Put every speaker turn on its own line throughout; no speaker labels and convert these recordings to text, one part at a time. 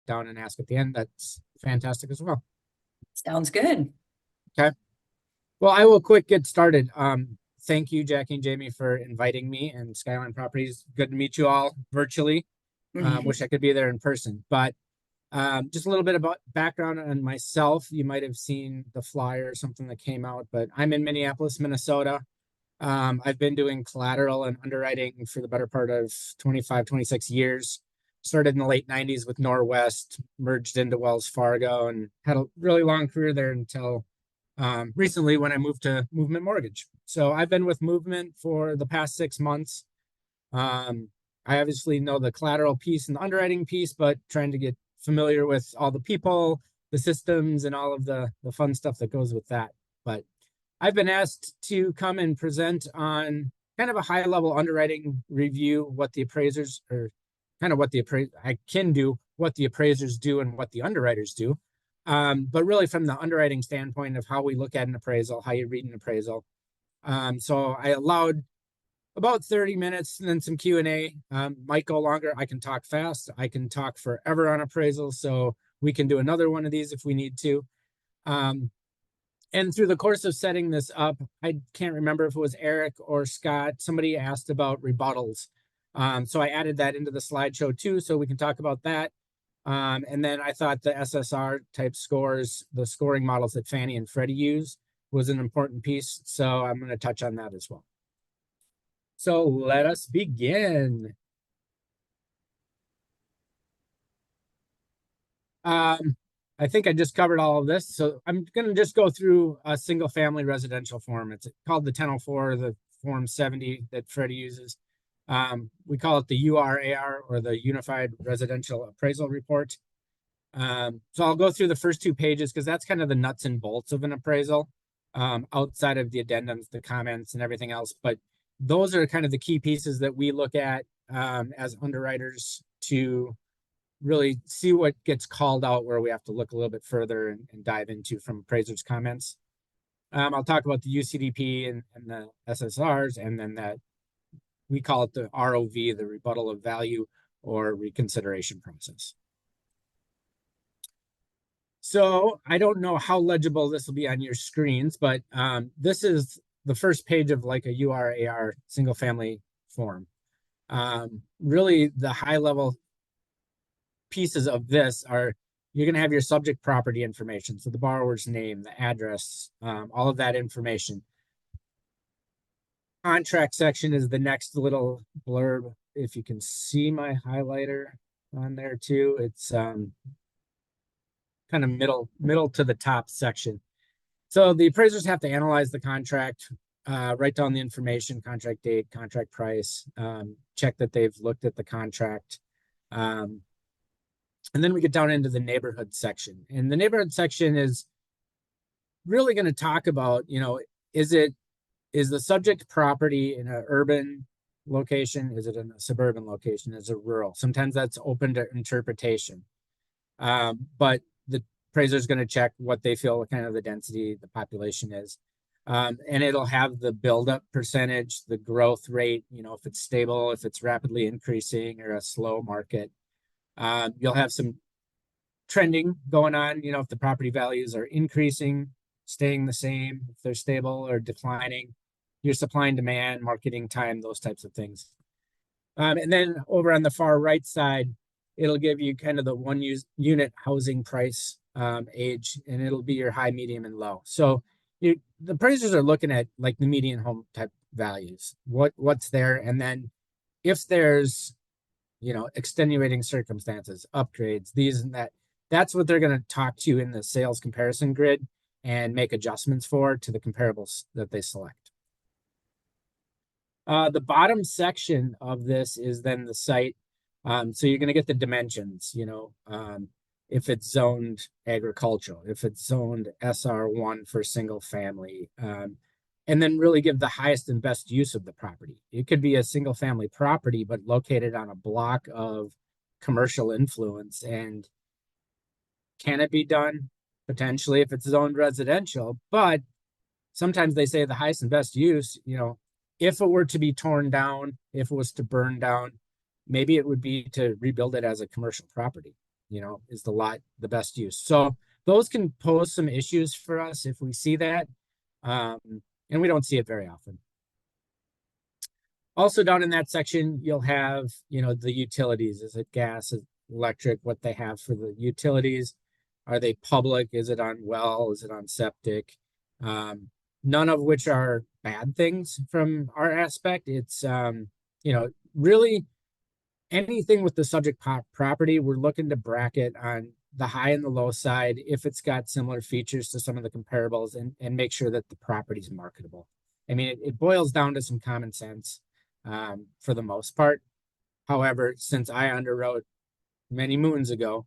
down and ask at the end, that's fantastic as well.
Sounds good.
Okay. Well, I will quick get started. Thank you, Jackie and Jamie, for inviting me, and Skyline Properties. Good to meet you all virtually. Wish I could be there in person, but just a little bit about background on myself. You might have seen the flyer or something that came out, but I'm in Minneapolis, Minnesota. I've been doing collateral and underwriting for the better part of 25, 26 years. Started in the late 90s with Norwest, merged into Wells Fargo, and had a really long career there until recently when I moved to Movement Mortgage. So I've been with Movement for the past 6 months. I obviously know the collateral piece and the underwriting piece, but trying to get familiar with all the people, the systems, and all of the fun stuff that goes with that. But I've been asked to come and present on kind of a high level underwriting review, what the appraisers or kind of what the I can do, what the appraisers do and what the underwriters do. But really from the underwriting standpoint of how we look at an appraisal, how you read an appraisal. So I allowed about 30 minutes and then some Q&A. Might go longer. I can talk fast. I can talk forever on appraisals. So we can do another one of these if we need to. And through the course of setting this up, I can't remember if it was Eric or Scott, somebody asked about rebuttals. So I added that into the slideshow too, so we can talk about that. And then I thought the SSR type scores, the scoring models that Fannie and Freddie use, was an important piece. So I'm going to touch on that as well. So let us begin. I think I just covered all of this. So I'm going to just go through a single family residential form. It's called the 1004, the form 70 that Freddie uses. We call it the URAR, or the Unified Residential Appraisal Report. So I'll go through the first 2 pages because that's kind of the nuts and bolts of an appraisal, outside of the addendums, the comments, and everything else. But those are kind of the key pieces that we look at as underwriters to really see what gets called out, where we have to look a little bit further and dive into from appraisers' comments. I'll talk about the UCDP and the SSRs, and then that we call it the ROV, the rebuttal of value or reconsideration process. So I don't know how legible this will be on your screens, but this is the first page of like a URAR single family form. Really the high level pieces of this are, you're going to have your subject property information. So the borrower's name, the address, all of that information. Contract section is the next little blurb. If you can see my highlighter on there too, it's kind of middle to the top section. So the appraisers have to analyze the contract, write down the information, contract date, contract price, check that they've looked at the contract. And then we get down into the neighborhood section. And the neighborhood section is really going to talk about, is the subject property in an urban location? Is it in a suburban location? Is it rural? Sometimes that's open to interpretation. But the appraiser is going to check what they feel kind of the density, the population is. And it'll have the buildup percentage, the growth rate, if it's stable, if it's rapidly increasing or a slow market. You'll have some trending going on, if the property values are increasing, staying the same, if they're stable or declining, your supply and demand, marketing time, those types of things. And then over on the far right side, it'll give you kind of the unit housing price, age, and it'll be your high, medium, and low. So the appraisers are looking at like the median home type values, what's there, and then if there's extenuating circumstances, upgrades, these and that, that's what they're going to talk to you in the sales comparison grid and make adjustments for to the comparables that they select. The bottom section of this is then the site. So you're going to get the dimensions, if it's zoned agricultural, if it's zoned SR1 for single family, and then really give the highest and best use of the property. It could be a single family property, but located on a block of commercial influence. And can it be done? Potentially, if it's zoned residential, but sometimes they say the highest and best use, if it were to be torn down, if it was to burn down, maybe it would be to rebuild it as a commercial property. is the lot the best use? So those can pose some issues for us if we see that. And we don't see it very often. Also down in that section, you'll have, the utilities. Is it gas, electric, what they have for the utilities? Are they public? Is it on well? Is it on septic? None of which are bad things from our aspect. It's, really anything with the subject property, we're looking to bracket on the high and the low side if it's got similar features to some of the comparables and make sure that the property's marketable. I mean, it boils down to some common sense for the most part. However, since I underwrote many moons ago,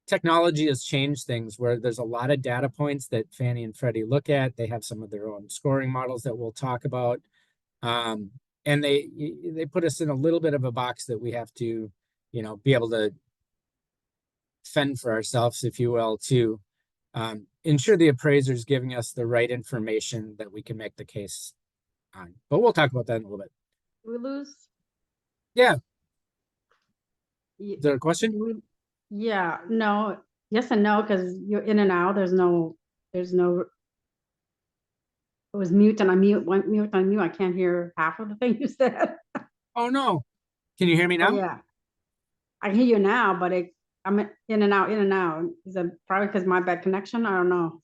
technology has changed things where there's a lot of data points that Fannie and Freddie look at. They have some of their own scoring models that we'll talk about. And they put us in a little bit of a box that we have to, be able to fend for ourselves, if you will, to ensure the appraiser is giving us the right information that we can make the case on. But we'll talk about that in a little bit.
We lose?
Yeah. Is there a question?
Yeah, no, yes and no, because you're in and out. There's no, it was mute and unmute, mute, unmute. I can't hear half of the thing you said.
Oh, no. Can you hear me now?
Oh, yeah. I hear you now, but I'm in and out, in and out. Is it probably because my bad connection? I don't know.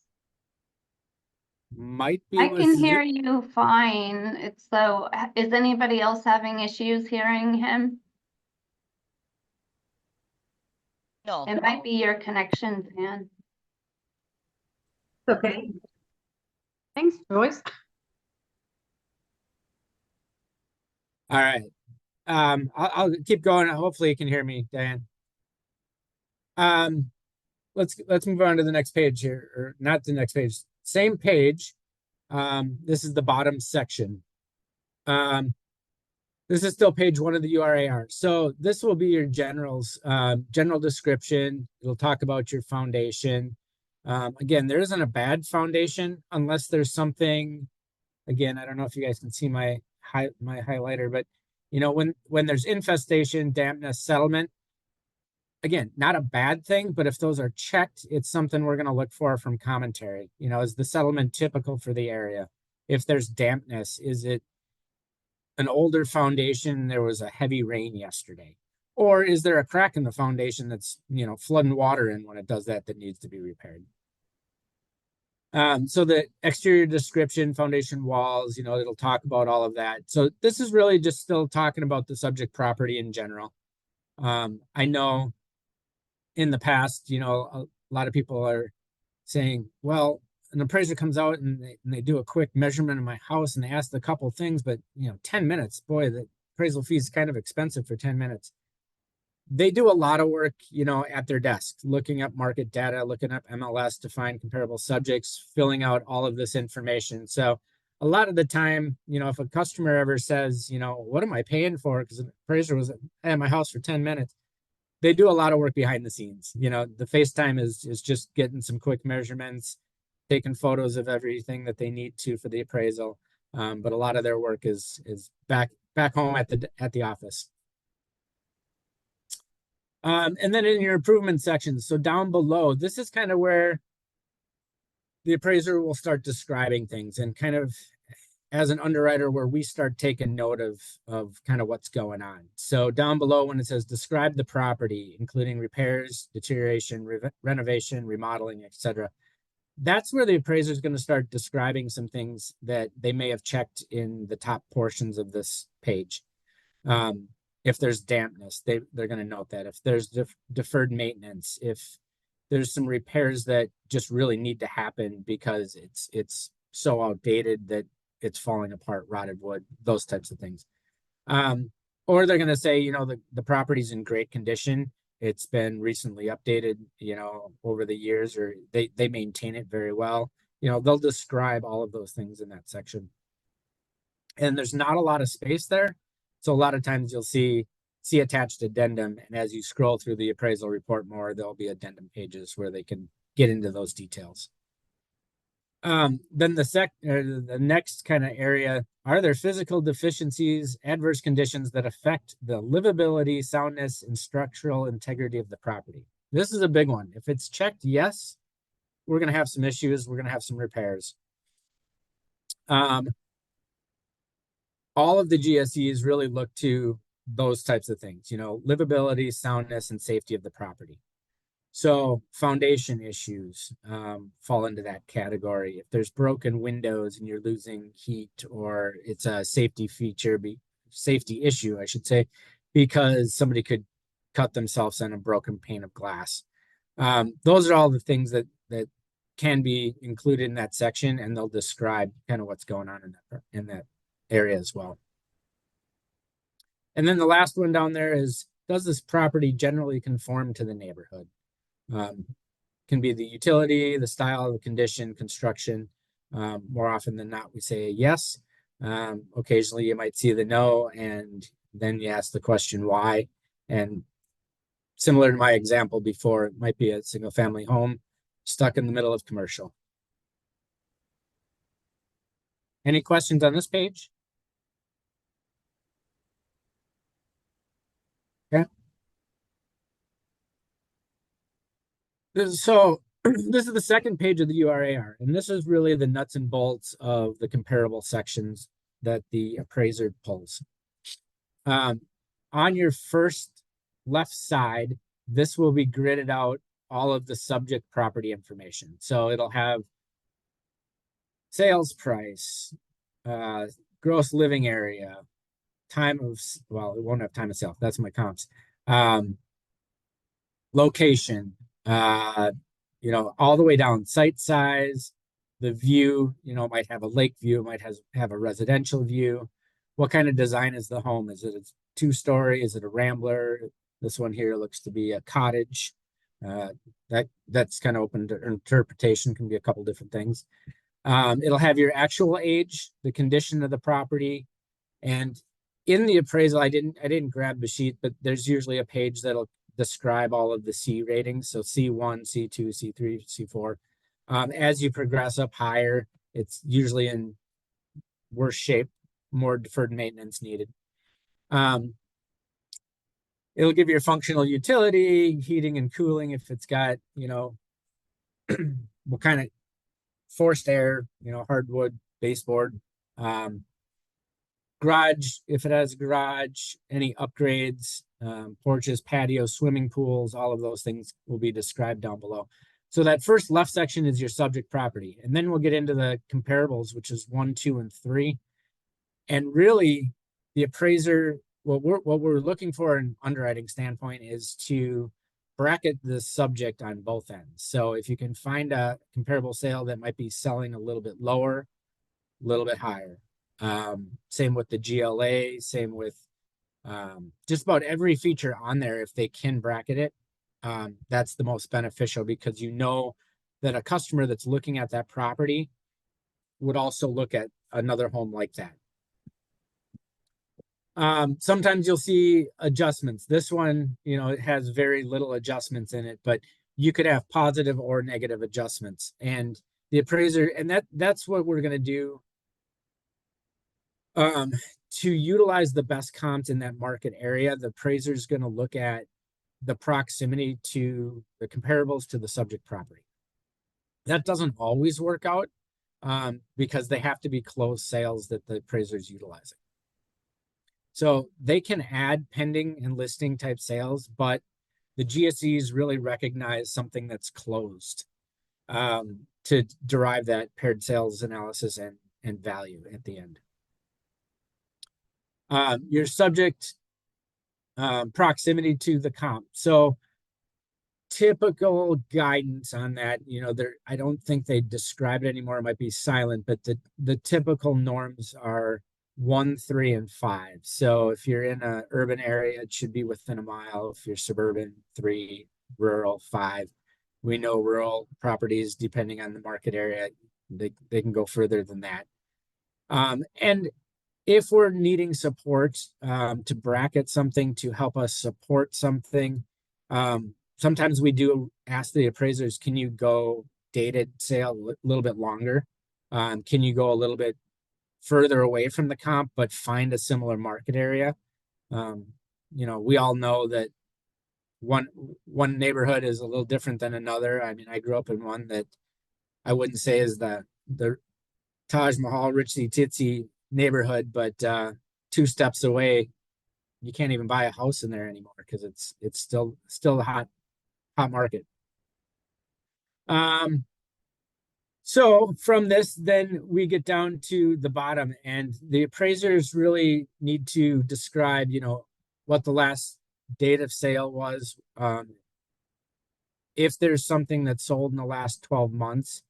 Might be.
I can hear you fine. Is anybody else having issues hearing him?
No.
It might be your connection, Dan.
Okay. Thanks, Joyce.
All right. I'll keep going. Hopefully you can hear me, Diane. Let's move on to the next page here, or not the next page. Same page. This is the bottom section. This is still page 1 of the URAR. So this will be your general description. It'll talk about your foundation. Again, there isn't a bad foundation unless there's something. Again, I don't know if you guys can see my highlighter, but when there's infestation, dampness, settlement. Again, not a bad thing, but if those are checked, it's something we're going to look for from commentary. Is the settlement typical for the area? If there's dampness, is it an older foundation? There was a heavy rain yesterday. Or is there a crack in the foundation that's, flooding water in when it does that needs to be repaired? So the exterior description, foundation walls, it'll talk about all of that. So this is really just still talking about the subject property in general. I know in the past, a lot of people are saying, well, an appraiser comes out and they do a quick measurement of my house and they ask a couple things, but 10 minutes, boy, the appraisal fee is kind of expensive for 10 minutes. They do a lot of work, at their desk, looking up market data, looking up MLS to find comparable subjects, filling out all of this information. So a lot of the time, if a customer ever says, what am I paying for? Because an appraiser was at my house for 10 minutes. They do a lot of work behind the scenes. The FaceTime is just getting some quick measurements, taking photos of everything that they need to for the appraisal. But a lot of their work is back home at the office. And then in your improvement sections, so down below, this is kind of where the appraiser will start describing things and kind of as an underwriter where we start taking note of kind of what's going on. So down below when it says describe the property, including repairs, deterioration, renovation, remodeling, etc. That's where the appraiser is going to start describing some things that they may have checked in the top portions of this page. If there's dampness, they're going to note that. If there's deferred maintenance, if there's some repairs that just really need to happen because it's so outdated that it's falling apart, rotted wood, those types of things. Or they're going to say, the property's in great condition. It's been recently updated, over the years, or they maintain it very well. They'll describe all of those things in that section. And there's not a lot of space there. So a lot of times you'll see attached addendum. And as you scroll through the appraisal report more, there'll be addendum pages where they can get into those details. Then the next kind of area, are there physical deficiencies, adverse conditions that affect the livability, soundness, and structural integrity of the property? This is a big one. If it's checked yes, we're going to have some issues. We're going to have some repairs. All of the GSEs really look to those types of things, livability, soundness, and safety of the property. So foundation issues fall into that category. If there's broken windows and you're losing heat, or it's a safety issue, I should say, because somebody could cut themselves on a broken pane of glass. Those are all the things that can be included in that section, and they'll describe kind of what's going on in that area as well. And then the last one down there is, does this property generally conform to the neighborhood? Can be the utility, the style, the condition, construction. More often than not, we say yes. Occasionally you might see the no, and then you ask the question why. And similar to my example before, it might be a single family home stuck in the middle of commercial. Any questions on this page? Okay. So this is the second page of the URAR, and this is really the nuts and bolts of the comparable sections that the appraiser pulls. On your first left side, this will be gridded out all of the subject property information. So it'll have sales price, gross living area, well, it won't have time of sale. That's my comps. Location, all the way down, site size, the view, it might have a lake view, it might have a residential view. What kind of design is the home? Is it a two-story? Is it a rambler? This one here looks to be a cottage. That's kind of open to interpretation, can be a couple different things. It'll have your actual age, the condition of the property, and in the appraisal, I didn't grab the sheet, but there's usually a page that'll describe all of the C ratings. So C1, C2, C3, C4. As you progress up higher, it's usually in worse shape, more deferred maintenance needed. It'll give you a functional utility, heating and cooling if it's got, what kind of forced air, hardwood, baseboard. Garage, if it has a garage, any upgrades, porches, patios, swimming pools, all of those things will be described down below. So that first left section is your subject property. And then we'll get into the comparables, which is 1, 2, and 3. And really, the appraiser, what we're looking for in underwriting standpoint is to bracket the subject on both ends. So if you can find a comparable sale that might be selling a little bit lower, a little bit higher. Same with the GLA, same with just about every feature on there. If they can bracket it, that's the most beneficial, because that a customer that's looking at that property would also look at another home like that. Sometimes you'll see adjustments. This one, it has very little adjustments in it, but you could have positive or negative adjustments. And the appraiser, and that's what we're going to do to utilize the best comps in that market area. The appraiser is going to look at the proximity to the comparables to the subject property. That doesn't always work out because they have to be closed sales that the appraiser is utilizing. So they can add pending and listing type sales, but the GSEs really recognize something that's closed to derive that paired sales analysis and value at the end. Your subject proximity to the comp. So typical guidance on that, I don't think they describe it anymore. It might be silent, but the typical norms are 1, 3, and 5. So if you're in an urban area, it should be within a mile. If you're suburban, 3, rural, 5. We know rural properties, depending on the market area, they can go further than that. And if we're needing support to bracket something, to help us support something, sometimes we do ask the appraisers, can you go dated sale a little bit longer? Can you go a little bit further away from the comp, but find a similar market area? We all know that one neighborhood is a little different than another. I mean, I grew up in one that I wouldn't say is the Taj Mahal ritzy titsy neighborhood, but 2 steps away, you can't even buy a house in there anymore because it's still a hot market. So from this, then we get down to the bottom, and the appraisers really need to describe, what the last date of sale was. If there's something that's sold in the last 12 months,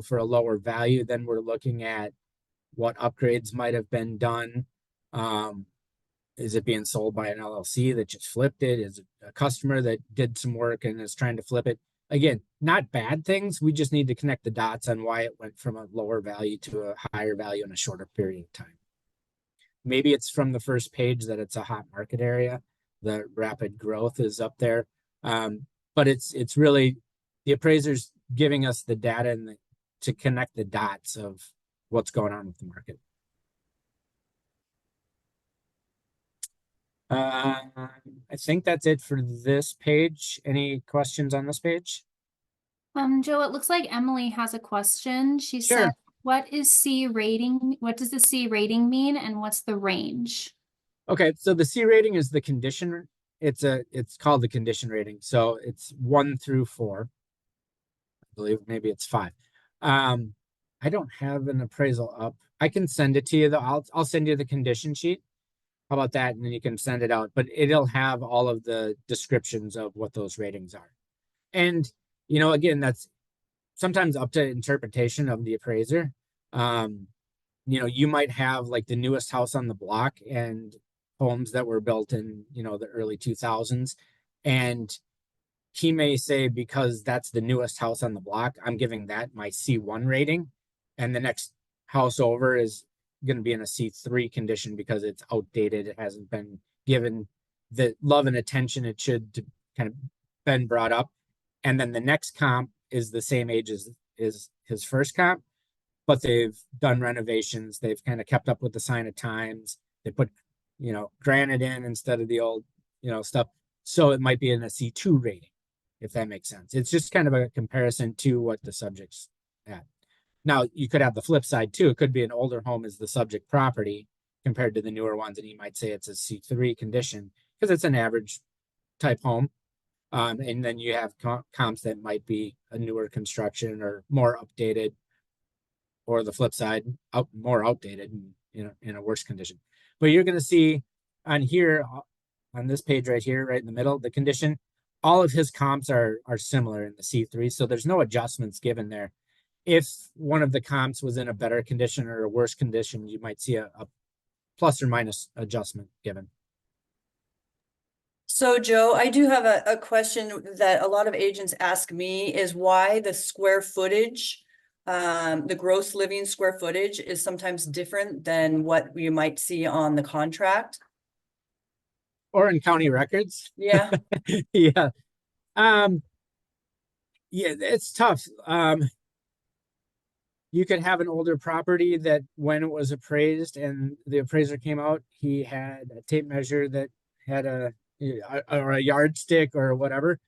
for a lower value, then we're looking at what upgrades might have been done. Is it being sold by an LLC that just flipped it? Is it a customer that did some work and is trying to flip it? Again, not bad things. We just need to connect the dots on why it went from a lower value to a higher value in a shorter period of time. Maybe it's from the first page that it's a hot market area. The rapid growth is up there. But it's really the appraisers giving us the data and to connect the dots of what's going on with the market. I think that's it for this page. Any questions on this page?
Joe, it looks like Emily has a question. She
Sure.
said, what is C rating? What does the C rating mean, and what's the range?
Okay, so the C rating is the condition. It's called the condition rating. So it's 1 through 4. I believe maybe it's 5. I don't have an appraisal up. I can send it to you though. I'll send you the condition sheet. How about that? And then you can send it out, but it'll have all of the descriptions of what those ratings are. And, again, that's sometimes up to interpretation of the appraiser. You might have like the newest house on the block and homes that were built in, the early 2000s. And he may say, because that's the newest house on the block, I'm giving that my C1 rating. And the next house over is going to be in a C3 condition because it's outdated. It hasn't been given the love and attention it should to kind of been brought up. And then the next comp is the same age as his first comp, but they've done renovations. They've kind of kept up with the sign of times. They put, granite in instead of the old, stuff. So it might be in a C2 rating, if that makes sense. It's just kind of a comparison to what the subject's at. Now, you could have the flip side too. It could be an older home is the subject property compared to the newer ones, and you might say it's a C3 condition because it's an average type home. And then you have comps that might be a newer construction or more updated, or the flip side, more outdated and in a worse condition. But you're going to see on here, on this page right here, right in the middle, the condition, all of his comps are similar in the C3. So there's no adjustments given there. If one of the comps was in a better condition or a worse condition, you might see a plus or minus adjustment given.
So Joe, I do have a question that a lot of agents ask me is why the square footage, the gross living square footage is sometimes different than what you might see on the contract.
Or in county records.
Yeah.
Yeah. Yeah, it's tough. You could have an older property that when it was appraised and the appraiser came out, he had a tape measure that had a yardstick or whatever.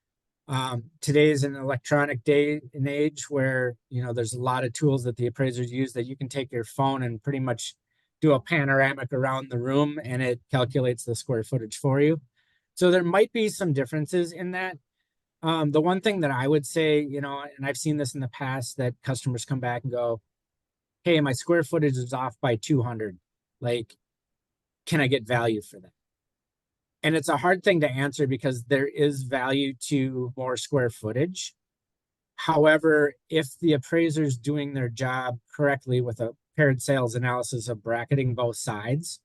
Today is an electronic day and age where, there's a lot of tools that the appraisers use that you can take your phone and pretty much do a panoramic around the room and it calculates the square footage for you. So there might be some differences in that. The one thing that I would say, and I've seen this in the past, that customers come back and go, hey, my square footage is off by 200. Like, can I get value for that? And it's a hard thing to answer because there is value to more square footage. However, if the appraiser's doing their job correctly with a paired sales analysis of bracketing both sides,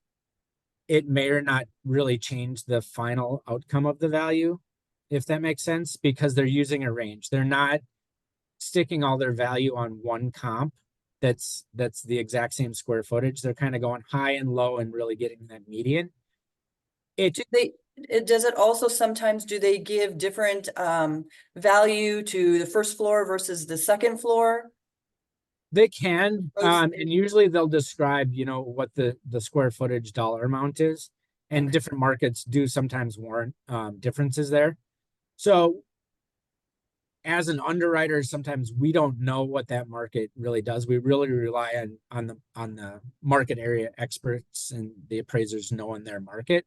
it may or not really change the final outcome of the value, if that makes sense, because they're using a range. They're not sticking all their value on one comp that's the exact same square footage. They're kind of going high and low and really getting that median.
Does it also sometimes, do they give different value to the first floor versus the second floor?
They can,
Those-
and usually they'll describe, you know, what the square footage dollar amount is, and
Okay.
different markets do sometimes warrant differences there. So as an underwriter, sometimes we don't know what that market really does. We really rely on the market area experts and the appraisers knowing their market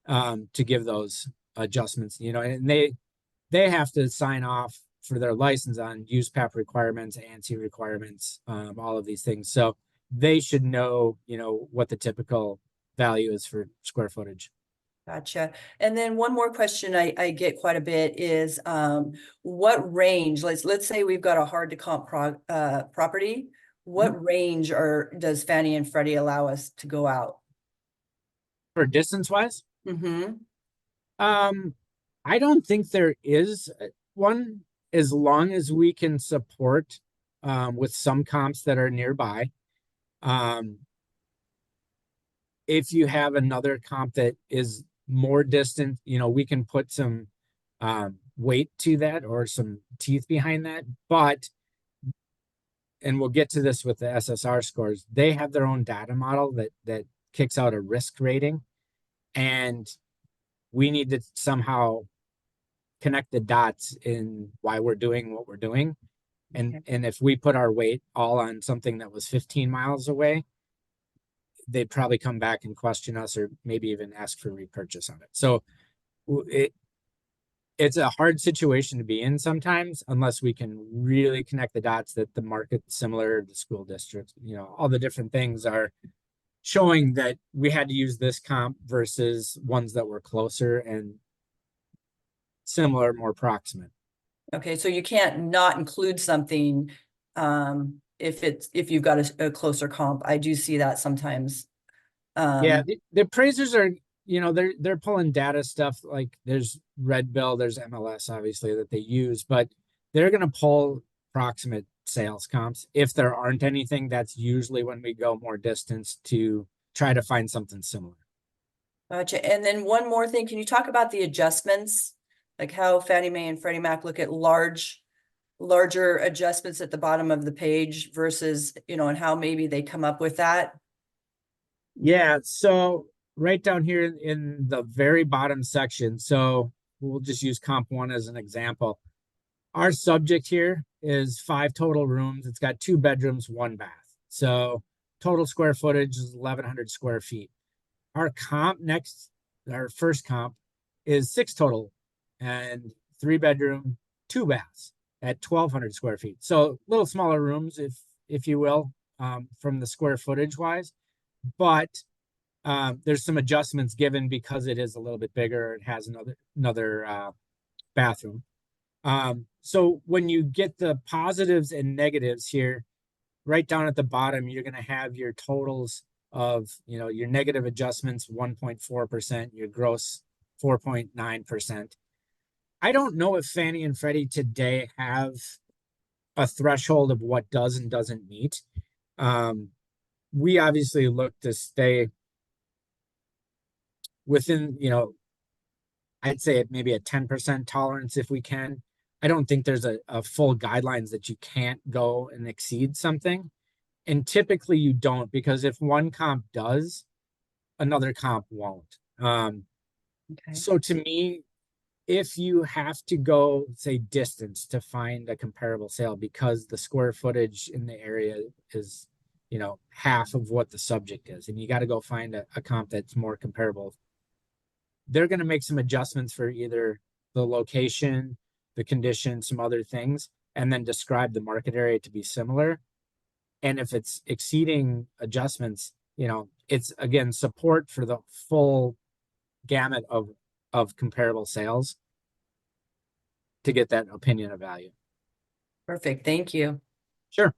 to give those adjustments, you know, and they have to sign off for their license on USPAP requirements, ANSI requirements, all of these things. So they should know, you know, what the typical value is for square footage.
Gotcha. And then one more question I get quite a bit is what range, let's say we've got a hard to comp property. What range does Fannie and Freddie allow us to go out?
For distance wise,
Mm-hmm.
I don't think there is one, as long as we can support with some comps that are nearby. If you have another comp that is more distant, you know, we can put some weight to that or some teeth behind that. But, and we'll get to this with the SSR scores, they have their own data model that kicks out a risk rating, and we need to somehow connect the dots in why we're doing what we're doing. And if we put our weight all on something that was 15 miles away, they'd probably come back and question us, or maybe even ask for repurchase on it. So it's a hard situation to be in sometimes, unless we can really connect the dots that the market's similar, the school districts, you know, all the different things are showing that we had to use this comp versus ones that were closer and similar, more proximate.
Okay, so you can't not include something if you've got a closer comp. I do see that sometimes.
Yeah, the appraisers are, you know, they're pulling data stuff, like there's Red Bill, there's MLS obviously that they use, but they're gonna pull proximate sales comps. If there aren't anything, that's usually when we go more distance to try to find something similar.
Gotcha. And then one more thing, can you talk about the adjustments? Like how Fannie Mae and Freddie Mac look at larger adjustments at the bottom of the page versus, you know, and how maybe they come up with that?
Yeah, so right down here in the very bottom section, so we'll just use comp one as an example. Our subject here is 5 total rooms. It's got 2 bedrooms, 1 bath. So total square footage is 1,100 square feet. Our comp next, our first comp is 6 total and 3 bedroom, 2 baths at 1,200 square feet. So a little smaller rooms, if you will, from the square footage wise. But there's some adjustments given because it is a little bit bigger. It has another bathroom. So when you get the positives and negatives here, right down at the bottom, you're going to have your totals of, you know, your negative adjustments, 1.4%, your gross 4.9%. I don't know if Fannie and Freddie today have a threshold of what does and doesn't meet. We obviously look to stay within, you know, I'd say maybe a 10% tolerance if we can. I don't think there's a full guidelines that you can't go and exceed something. And typically you don't, because if one comp does, another comp won't.
Okay.
So to me, if you have to go, say, distance to find a comparable sale because the square footage in the area is, you know, half of what the subject is, and you got to go find a comp that's more comparable, they're going to make some adjustments for either the location, the condition, some other things, and then describe the market area to be similar. And if it's exceeding adjustments, you know, it's again support for the full gamut of comparable sales to get that opinion of value.
Perfect. Thank you.
Sure.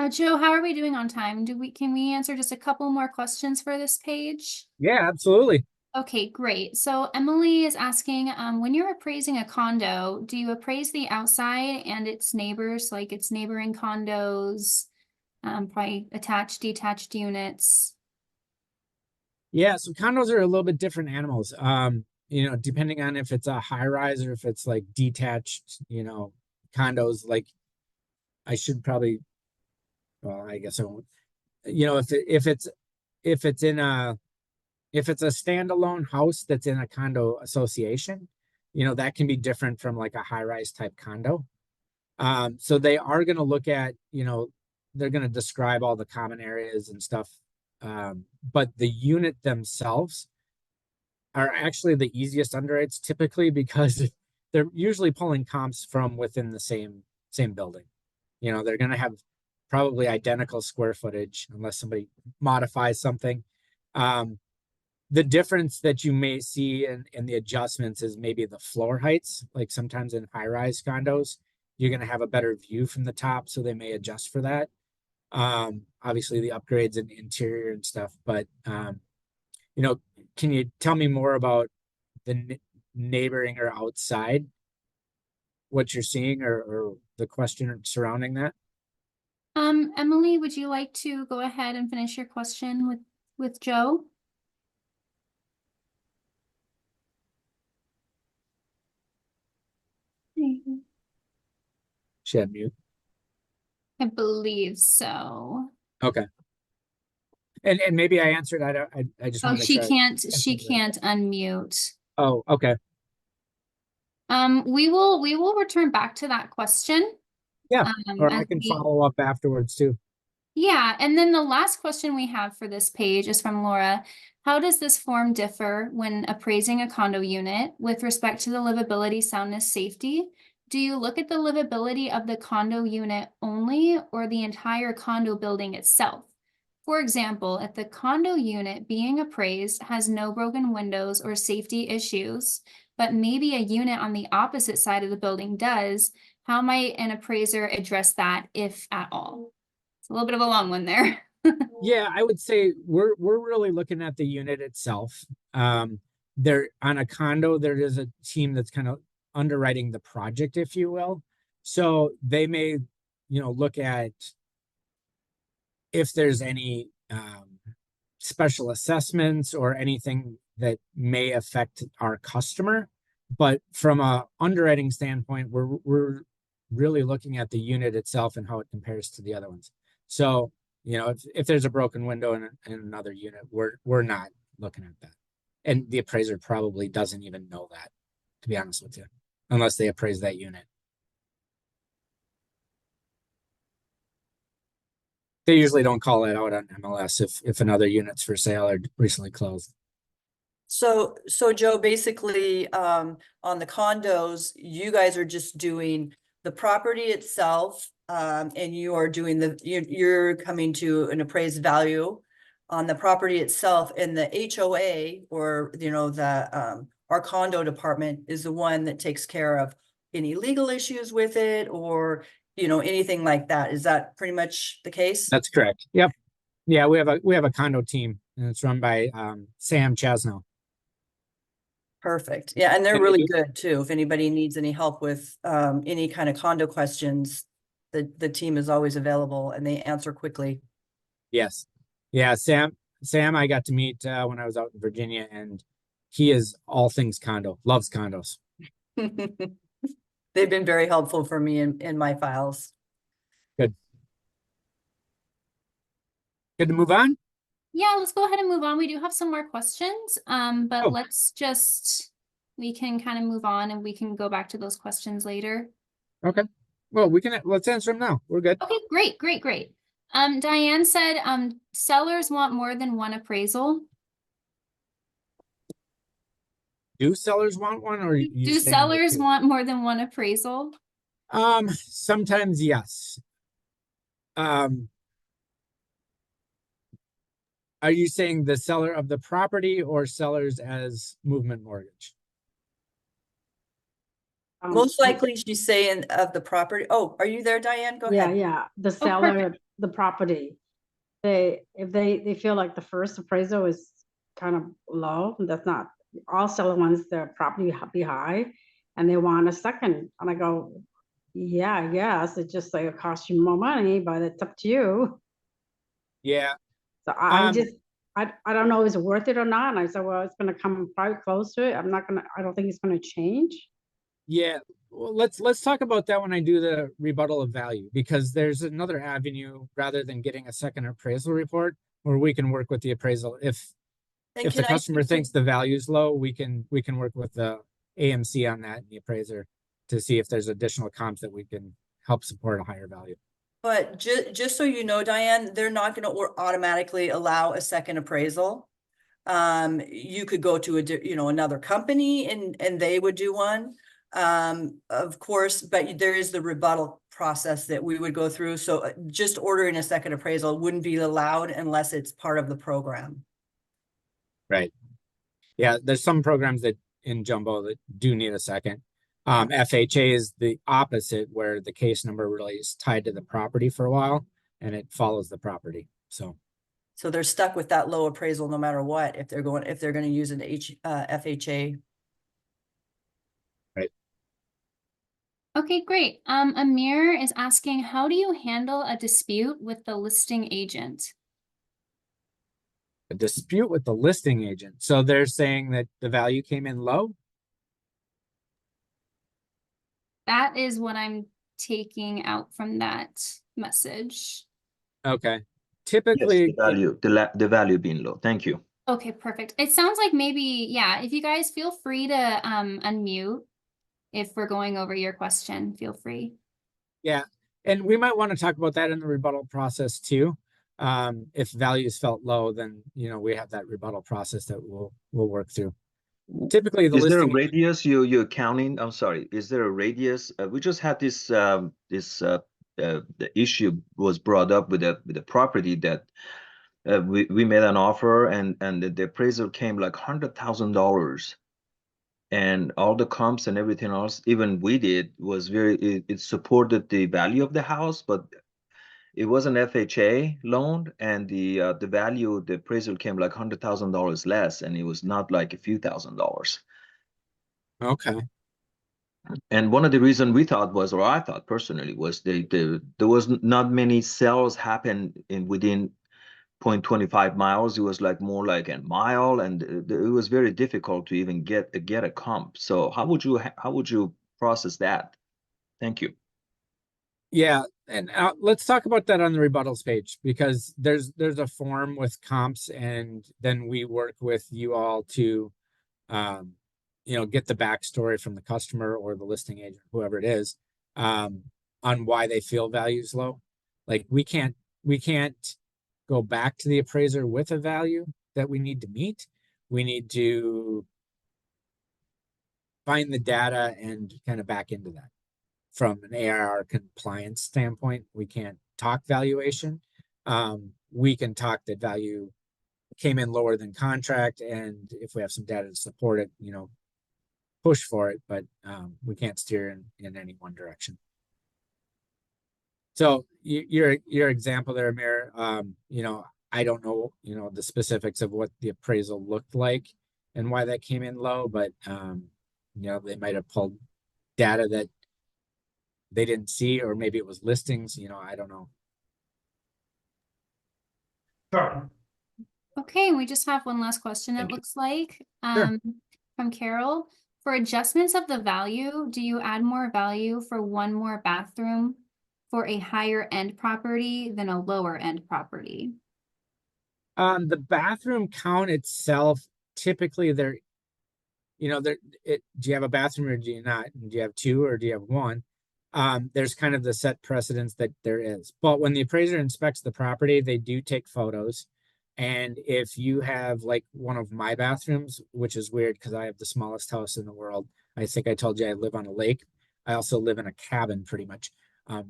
Joe, how are we doing on time? Can we answer just a couple more questions for this page?
Yeah, absolutely.
Okay, great. So Emily is asking, when you're appraising a condo, do you appraise the outside and its neighbors, like its neighboring condos, probably attached, detached units?
Yeah, so condos are a little bit different animals. Depending on if it's a high rise or if it's like detached, condos, like I should probably, well, I guess I won't, if it's in a, if it's a standalone house that's in a condo association, that can be different from like a high rise type condo. So they are going to look at, they're going to describe all the common areas and stuff. But the unit themselves are actually the easiest underwrites typically because they're usually pulling comps from within the same building. They're going to have probably identical square footage unless somebody modifies something. The difference that you may see in the adjustments is maybe the floor heights. Like sometimes in high-rise condos, you're going to have a better view from the top, so they may adjust for that. Obviously the upgrades in interior and stuff, but can you tell me more about the neighboring or outside, what you're seeing or the question surrounding that?
Emily, would you like to go ahead and finish your question with Joe?
She had mute.
I believe so.
Okay. And maybe I answered. I just
Oh,
want to make
she
sure.
she can't unmute.
Oh, okay.
We will return back to that question.
Yeah. Or
as
I can
we-
follow up afterwards too.
Yeah, and then the last question we have for this page is from Laura. How does this form differ when appraising a condo unit with respect to the livability, soundness, safety? Do you look at the livability of the condo unit only or the entire condo building itself? For example, if the condo unit being appraised has no broken windows or safety issues, but maybe a unit on the opposite side of the building does, how might an appraiser address that, if at all? It's a little bit of a long one there.
Yeah, I would say we're really looking at the unit itself. There on a condo, there is a team that's kind of underwriting the project, if you will. So they may, look at if there's any special assessments or anything that may affect our customer. But from a underwriting standpoint, we're really looking at the unit itself and how it compares to the other ones. So, if there's a broken window in another unit, we're not looking at that. And the appraiser probably doesn't even know that, to be honest with you, unless they appraise that unit. They usually don't call it out on MLS if another unit's for sale or recently closed.
So Joe, basically, on the condos, you guys are just doing the property itself, and you are doing you're coming to an appraised value on the property itself, and the HOA or, our condo department is the one that takes care of any legal issues with it or, anything like that. Is that pretty much the case?
That's correct. Yep. Yeah, we have a condo team and it's run by Sam Chasno.
Perfect. Yeah, and they're
And
really
we-
good too. If anybody needs any help with any kind of condo questions, the team is always available and they answer quickly.
Yes. Yeah, Sam, I got to meet when I was out in Virginia, and he is all things condo, loves condos.
They've been very helpful for me in my files.
Good. Good to move on?
Yeah, let's go ahead and move on. We do have some more questions, but
Oh.
we can kind of move on and we can go back to those questions later.
Okay. Well, let's answer them now. We're good.
Okay, great. Diane said, sellers want more than one appraisal.
Do sellers want one, or you
Do
saying they
sellers
do?
want more than one appraisal?
Sometimes yes. Are you saying the seller of the property or sellers as movement mortgage?
Most likely she's saying of the property. Oh, are you there, Diane? Go ahead.
Yeah, the
Oh,
seller,
perfect.
the property. If they feel like the first appraisal is kind of low, that's not, all seller wants their property be high, and they want a second, and I go, yeah, I guess, it's just like it costs you more money, but it's up to you.
Yeah.
So I
Um,
just, I don't know, is it worth it or not? And I said, well, it's gonna come probably close to it. I don't think it's gonna change.
Yeah, well, let's talk about that when I do the rebuttal of value, because there's another avenue rather than getting a second appraisal report where we can work with the appraisal. If
And
the
can I
customer thinks the value is low, we can work with the AMC on that and the appraiser to see if there's additional comps that we can help support a higher value.
But just so you know, Diane, they're not gonna automatically allow a second appraisal. You could go to another company and they would do one. Of course, but there is the rebuttal process that we would go through. So just ordering a second appraisal wouldn't be allowed unless it's part of the program.
Right. Yeah, there's some programs that in jumbo that do need a second. FHA is the opposite, where the case number really is tied to the property for a while and it follows the property. So
they're stuck with that low appraisal no matter what, if they're going to use an FHA.
right.
Okay, great. Amir is asking, how do you handle a dispute with the listing agent?
A dispute with the listing agent. So they're saying that the value came in low.
That is what I'm taking out from that message.
Okay.
Yes,
Typically,
the value being low. Thank you.
Okay, perfect. It sounds like maybe, yeah, if you guys feel free to unmute if we're going over your question, feel free.
yeah. And we might want to talk about that in the rebuttal process too. If values felt low, then we have that rebuttal process that we'll work through. Typically, the
Is there a
listing
radius you're counting? I'm sorry. Is there a radius? We just had this the issue was brought up with the property that we made an offer and the appraisal came like $100,000, and all the comps and everything else, even we did, was it supported the value of the house, but it was an FHA loan, and the value, the appraisal came like $100,000 less, and it was not like a few $1,000s.
Okay.
And one of the reasons we thought was, or I thought personally, was there was not many sales happen within 0.25 miles. It was like more like a mile, and it was very difficult to even get a comp. So how would you process that? Thank you.
Yeah, and let's talk about that on the rebuttals page, because there's a form with comps, and then we work with you all to get the backstory from the customer or the listing agent, whoever it is, on why they feel value's low. Like we can't go back to the appraiser with a value that we need to meet. We need to find the data and kind of back into that. From an ARR compliance standpoint, we can't talk valuation. We can talk that value came in lower than contract, and if we have some data to support it, push for it, but we can't steer in any one direction. So your example there, Amir, I don't know, the specifics of what the appraisal looked like and why that came in low, but they might have pulled data that they didn't see, or maybe it was listings, I don't know.
Sure.
Okay, we just have one last question,
Thank
it
you.
looks like,
Sure.
from Carol. For adjustments of the value, do you add more value for one more bathroom for a higher end property than a lower end property?
The bathroom count itself, typically do you have a bathroom or do you not? Do you have two or do you have one? There's kind of the set precedence that there is. But when the appraiser inspects the property, they do take photos. And if you have like one of my bathrooms, which is weird because I have the smallest house in the world. I think I told you I live on a lake. I also live in a cabin pretty much,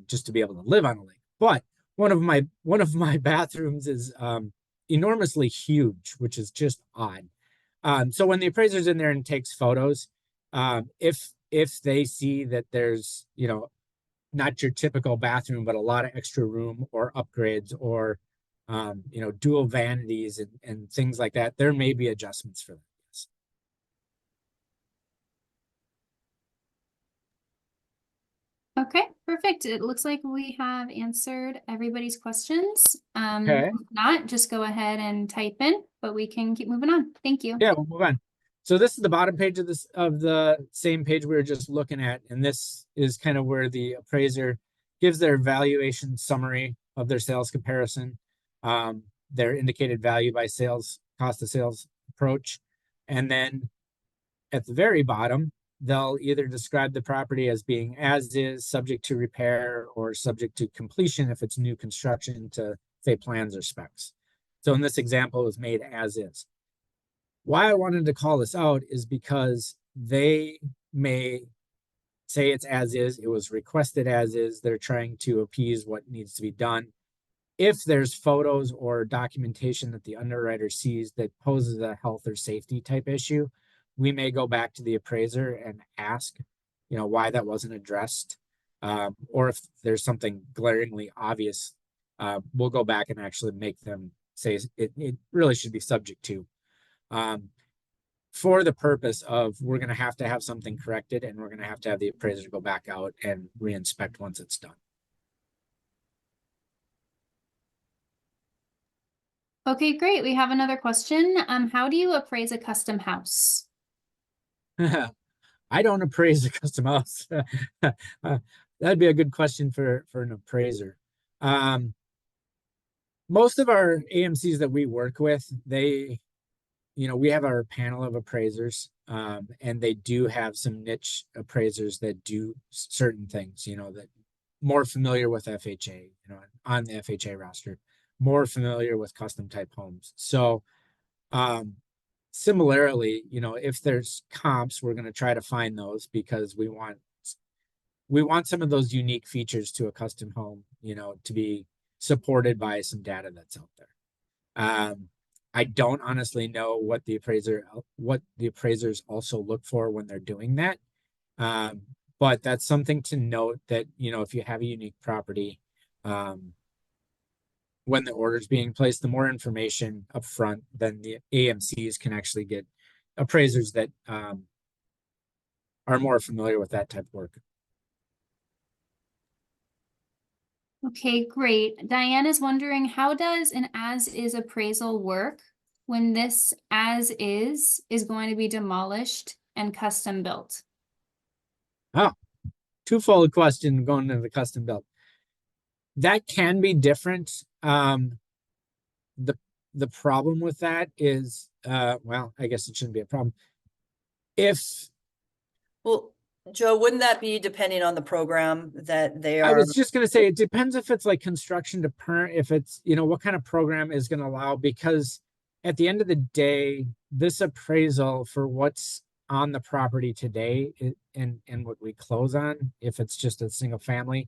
just to be able to live on a lake. But one of my bathrooms is enormously huge, which is just odd. So when the appraiser's in there and takes photos, if they see that there's, not your typical bathroom, but a lot of extra room or upgrades or, dual vanities and things like that, there may be adjustments for that. Yes.
Okay, perfect. It looks like we have answered everybody's questions.
Okay.
If not, just go ahead and type in. but we can keep moving on. Thank you.
Yeah, we'll move on. So this is the bottom page of this of the same page we were just looking at, and this is kind of where the appraiser gives their valuation summary of their sales comparison, their indicated value by sales, cost of sales approach, and then at the very bottom, they'll either describe the property as being as is, subject to repair, or subject to completion if it's new construction to say plans or specs. So in this example, it was made as is. Why I wanted to call this out is because they may say it's as is, it was requested as is, they're trying to appease what needs to be done. If there's photos or documentation that the underwriter sees that poses a health or safety type issue, we may go back to the appraiser and ask, why that wasn't addressed. Or if there's something glaringly obvious, we'll go back and actually make them say it really should be subject to. For the purpose of we're going to have something corrected, and we're going to have the appraiser go back out and re-inspect once it's done.
Okay, great. We have another question. How do you appraise a custom house?
I don't appraise a custom house. That'd be a good question for an appraiser. Most of our AMCs that we work with, we have our panel of appraisers, and they do have some niche appraisers that do certain things, that more familiar with FHA, on the FHA roster, more familiar with custom type homes. So, similarly, if there's comps, we're going to try to find those because we want some of those unique features to a custom home, to be supported by some data that's out there. I don't honestly know what the appraisers also look for when they're doing that. But that's something to note that, if you have a unique property, when the order is being placed, the more information up front, then the AMCs can actually get appraisers that are more familiar with that type of work.
Okay, great. Diane is wondering, how does an as-is appraisal work when this as-is is going to be demolished and custom built?
Oh, twofold question going into the custom built. That can be different. The problem with that is, well, I guess it shouldn't be a problem.
Well, Joe, wouldn't that be depending on the program that they
I
are?
was just going to say, it depends if it's like construction to perm, if it's, what kind of program is going to allow, because at the end of the day, this appraisal for what's on the property today and what we close on, if it's just a single family,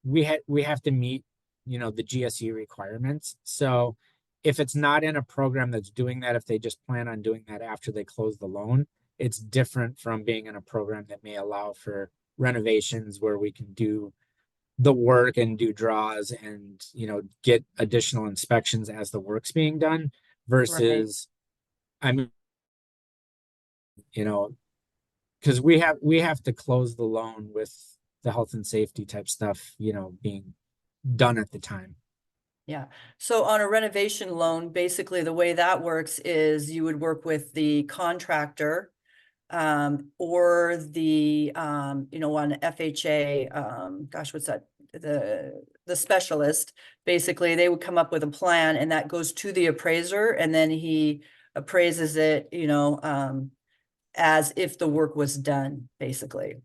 we have to meet, the GSE requirements. So if it's not in a program that's doing that, if they just plan on doing that after they close the loan, it's different from being in a program that may allow for renovations where we can do the work and do draws and, get additional inspections as the work's being done versus, right. Because we have to close the loan with the health and safety type stuff, being done at the time.
Yeah. So on a renovation loan, basically the way that works is you would work with the contractor, or the, on FHA, gosh, what's that? The specialist. Basically, they would come up with a plan and that goes to the appraiser, and then he appraises it, as if the work was done, basically.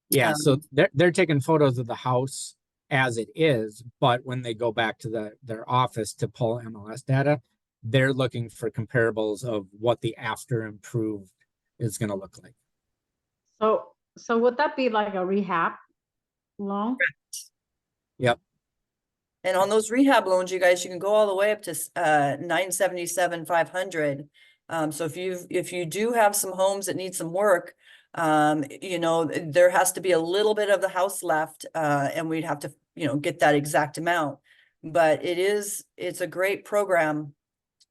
Yeah, so they're taking photos of the house as it is, but when they go back to their office to pull MLS data, they're looking for comparables of what the after improved is going to look like.
So would that be like a rehab loan?
Yep.
And on those rehab loans, you can go all the way up to 977, 500. So if you do have some homes that need some work, there has to be a little bit of the house left, and we'd have to, get that exact amount. But it's a great program,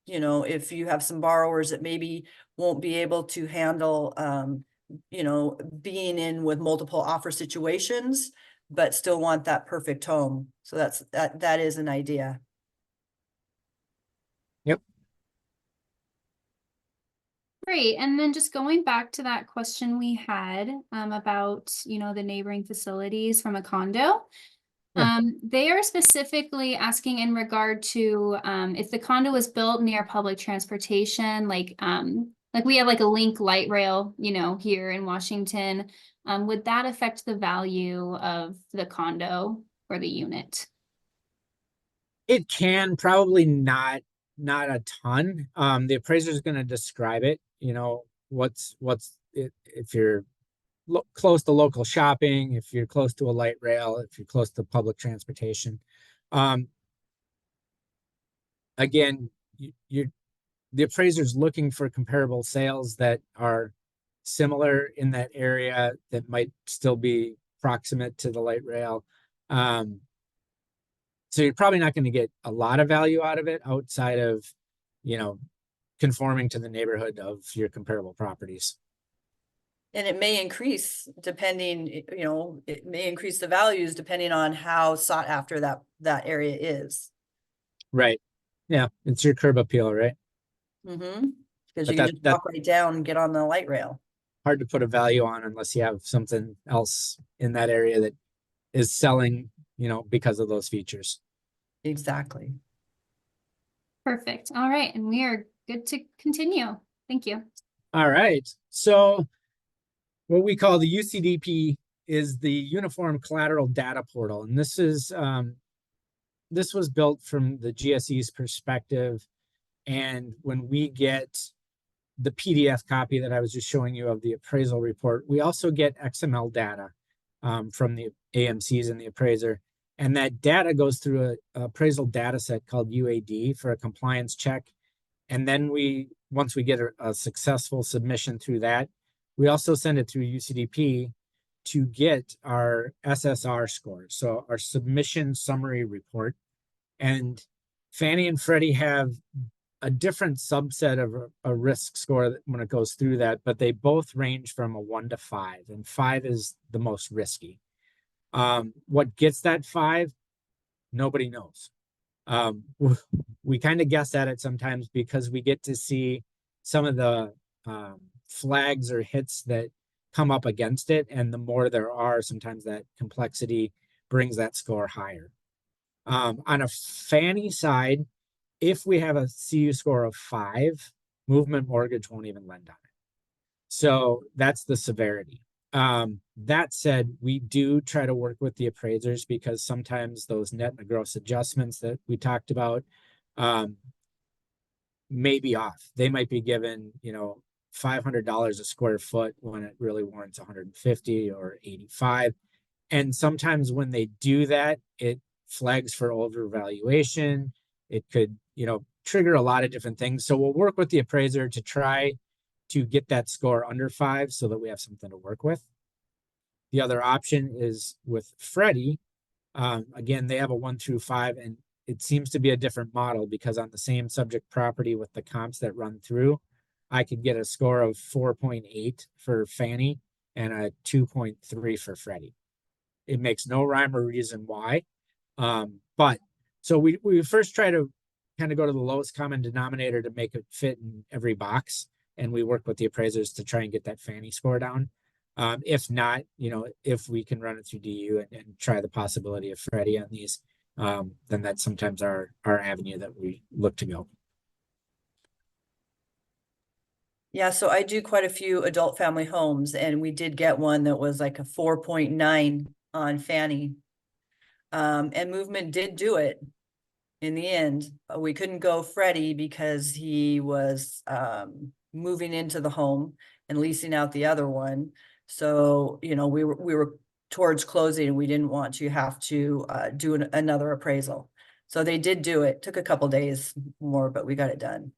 if you have some borrowers that maybe won't be able to handle, being in with multiple offer situations, but still want that perfect home. So that is an idea.
Yep.
Great. And then just going back to that question we had about, the neighboring facilities from a condo.
Yeah.
They are specifically asking in regard to if the condo was built near public transportation, like we have like a link light rail, here in Washington. Would that affect the value of the condo or the unit?
It can, probably not a ton. The appraiser is going to describe it, what's it, if you're close to local shopping, if you're close to a light rail, if you're close to public transportation. Again, the appraiser's looking for comparable sales that are similar in that area that might still be proximate to the light rail. So you're probably not going to get a lot of value out of it outside of, conforming to the neighborhood of your comparable properties.
And it may increase depending, it may increase the values depending on how sought after that area is.
Right. Yeah, it's your curb appeal, right?
Mm-hmm. Because
But
you can just walk right down and get on the light rail.
Hard to put a value on unless you have something else in that area that is selling, because of those features.
Exactly.
Perfect. All right. And we are good to continue. Thank you.
All right. So what we call the UCDP is the Uniform Collateral Data Portal. And this was built from the GSE's perspective. And when we get the PDF copy that I was just showing you of the appraisal report, we also get XML data from the AMCs and the appraiser. And that data goes through an appraisal data set called UAD for a compliance check. And then once we get a successful submission through that, we also send it through UCDP to get our SSR score, so our submission summary report. And Fannie and Freddie have a different subset of a risk score when it goes through that, but they both range from a 1 to 5, and 5 is the most risky. What gets that 5? Nobody knows. We kind of guess at it sometimes because we get to see some of the flags or hits that come up against it, and the more there are, sometimes that complexity brings that score higher. On a Fannie side, if we have a CU score of 5, Movement Mortgage won't even lend on it. So that's the severity. That said, we do try to work with the appraisers because sometimes those net and gross adjustments that we talked about may be off. They might be given, $500 a square foot when it really warrants 150 or 85. And sometimes when they do that, it flags for overvaluation. It could, trigger a lot of different things. So we'll work with the appraiser to try to get that score under 5 so that we have something to work with. The other option is with Freddie. Again, they have a 1 through 5, and it seems to be a different model because on the same subject property with the comps that run through, I could get a score of 4.8 for Fannie and a 2.3 for Freddie. It makes no rhyme or reason why. But so we first try to kind of go to the lowest common denominator to make it fit in every box. And we work with the appraisers to try and get that Fannie score down. If not, if we can run it through DU and try the possibility of Freddie on these, then that's sometimes our avenue that we look to go.
Yeah, so I do quite a few adult family homes, and we did get one that was like a 4.9 on Fannie. And Movement did do it in the end. We couldn't go Freddie because he was moving into the home and leasing out the other one. So, we were towards closing, and we didn't want to have to do another appraisal. So they did do it. Took a couple days more, but we got it done.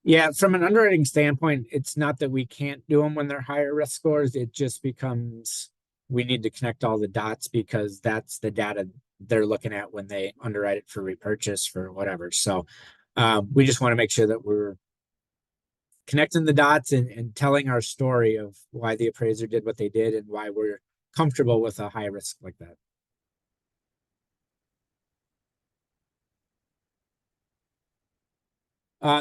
Yeah, from an underwriting standpoint, it's not that we can't do them when they're higher risk scores. It just becomes we need to connect all the dots because that's the data they're looking at when they underwrite it for repurchase for whatever. So we just want to make sure that we're connecting the dots and telling our story of why the appraiser did what they did and why we're comfortable with a high risk like that.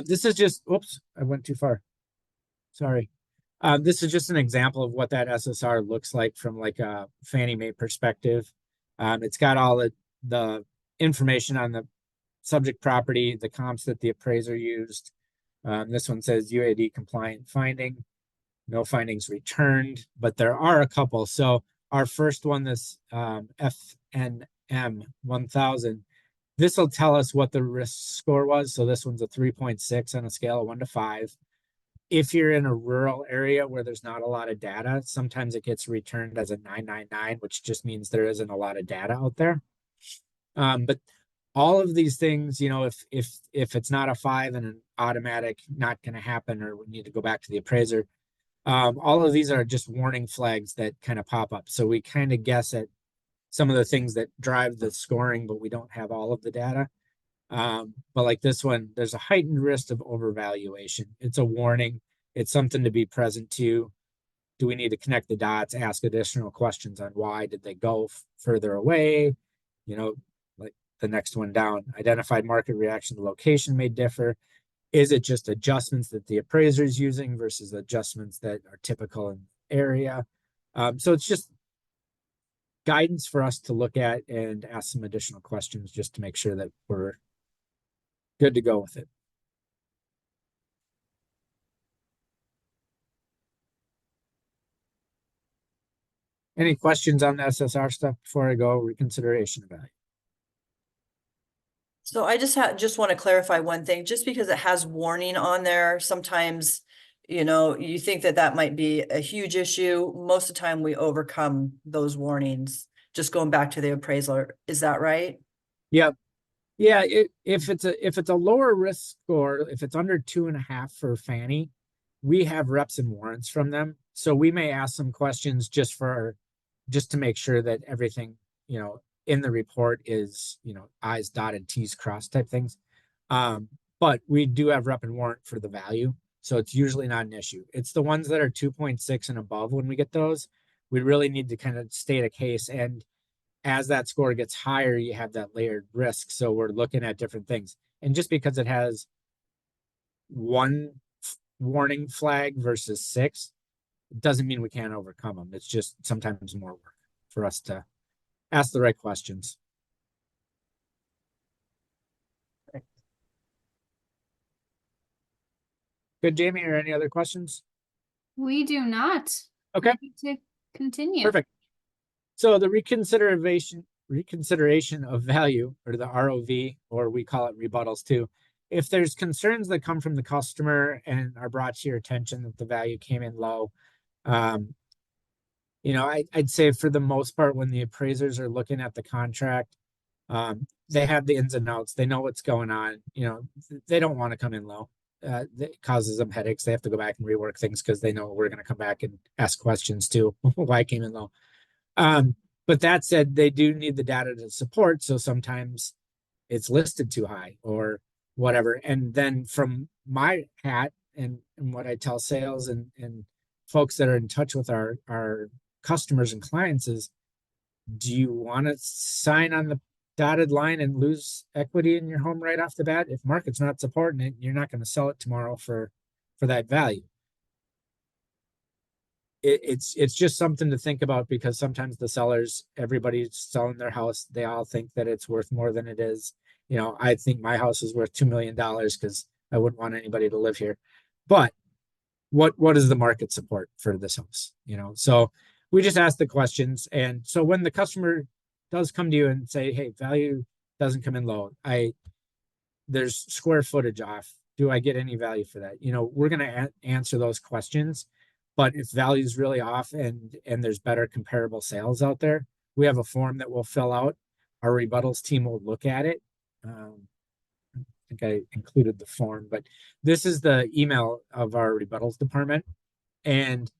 This is just, oops, I went too far. Sorry. This is just an example of what that SSR looks like from like a Fannie Mae perspective. It's got all the information on the subject property, the comps that the appraiser used. This one says UAD compliant finding, no findings returned, but there are a couple. So our first one, this FNM 1000, this will tell us what the risk score was. So this one's a 3.6 on a scale of 1 to 5. If you're in a rural area where there's not a lot of data, sometimes it gets returned as a 999, which just means there isn't a lot of data out there. But all of these things, you know, if it's not a 5 and an automatic, not going to happen, or we need to go back to the appraiser, all of these are just warning flags that kind of pop up. So we kind of guess at some of the things that drive the scoring, but we don't have all of the data. But like this one, there's a heightened risk of overvaluation. It's a warning. It's something to be present to. Do we need to connect the dots, ask additional questions on why did they go further away? You know, like the next one down, identified market reaction to location may differ. Is it just adjustments that the appraiser is using versus adjustments that are typical in the area? So it's just guidance for us to look at and ask some additional questions just to make sure that we're good to go with it. Any questions on the SSR stuff before I go reconsideration of value?
So I just want to clarify one thing, just because it has warning on there, sometimes, you know, you think that that might be a huge issue. Most of the time we overcome those warnings, just going back to the appraiser. Is that right?
Yep. Yeah, if it's a lower risk score, if it's under 2.5 for Fannie, we have reps and warrants from them. So we may ask some questions just to make sure that everything, you know, in the report is, you know, I's dotted, T's crossed type things. But we do have rep and warrant for the value. So it's usually not an issue. It's the ones that are 2.6 and above when we get those, we really need to kind of state a case. And as that score gets higher, you have that layered risk. So we're looking at different things. And just because it has one warning flag versus 6, it doesn't mean we can't overcome them. It's just sometimes more work for us to ask the right questions. Good, Jamie, or any other questions?
We do not.
Okay.
Happy to continue.
Perfect. So the reconsideration of value, or the ROV, or we call it rebuttals too. If there's concerns that come from the customer and are brought to your attention that the value came in low, you know, I'd say for the most part, when the appraisers are looking at the contract, they have the ins and outs. They know what's going on. You know, they don't want to come in low. It causes them headaches. They have to go back and rework things because they know we're going to come back and ask questions too. Why it came in low? But that said, they do need the data to support. So sometimes it's listed too high or whatever. And then from my hat and what I tell sales and folks that are in touch with our customers and clients is, do you want to sign on the dotted line and lose equity in your home right off the bat? If market's not supporting it, you're not going to sell it tomorrow for that value. It's just something to think about, because sometimes the sellers, everybody's selling their house, they all think that it's worth more than it is. You know, I think my house is worth $2 million because I wouldn't want anybody to live here. But what is the market support for this house? You know, so we just ask the questions. And so when the customer does come to you and say, hey, value doesn't come in low, there's square footage off, do I get any value for that? You know, we're going to answer those questions. But if value is really off and there's better comparable sales out there, we have a form that we'll fill out. Our rebuttals team will look at it. I think I included the form, but this is the email of our rebuttals department. And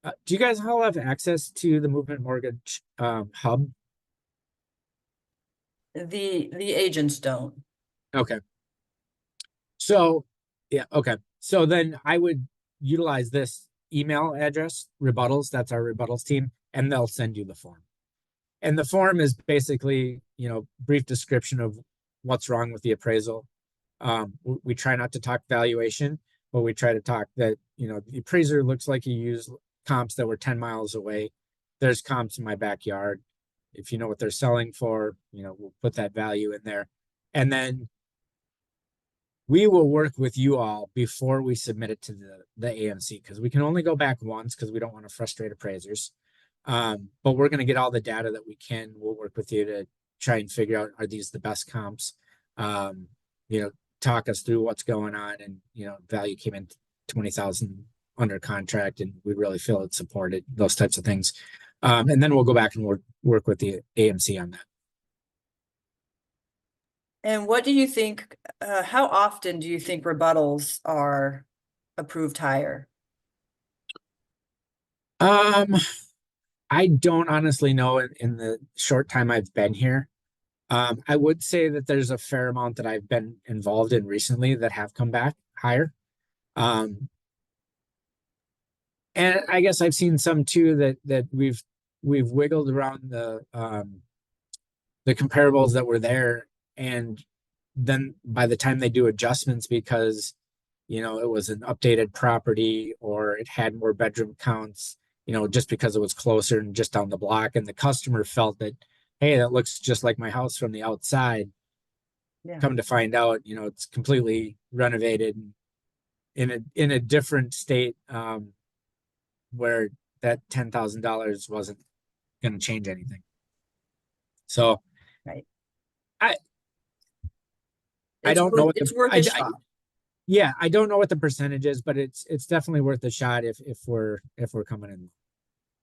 do you guys all have access to the Movement Mortgage hub?
The agents don't.
Okay. So, yeah, okay. So then I would utilize this email address, rebuttals, that's our rebuttals team, and they'll send you the form. And the form is basically, you know, brief description of what's wrong with the appraisal. We try not to talk valuation, what we try to talk that, you know, the appraiser looks like he used comps that were 10 miles away. There's comps in my backyard. If you know what they're selling for, you know, we'll put that value in there. And then we will work with you all before we submit it to the AMC, because we can only go back once because we don't want to frustrate appraisers. But we're going to get all the data that we can. We'll work with you to try and figure out, are these the best comps? You know, talk us through what's going on. And, you know, value came in 20,000 under contract and we really feel it's supported, those types of things. And then we'll go back and work with the AMC on that.
And what do you think, how often do you think rebuttals are approved higher?
I don't honestly know in the short time I've been here. I would say that there's a fair amount that I've been involved in recently that have come back higher. And I guess I've seen some too that we've wiggled around the comparables that were there, and then by the time they do adjustments because, you know, it was an updated property or it had more bedroom counts, you know, just because it was closer and just down the block, and the customer felt that, hey, that looks just like my house from the outside.
Yeah.
Come to find out, you know, it's completely renovated in a different state, where that $10,000 wasn't going to change anything. So,
Right.
I don't know what
it's worth a shot.
Yeah, I don't know what the percentage is, but it's definitely worth a shot if we're coming in.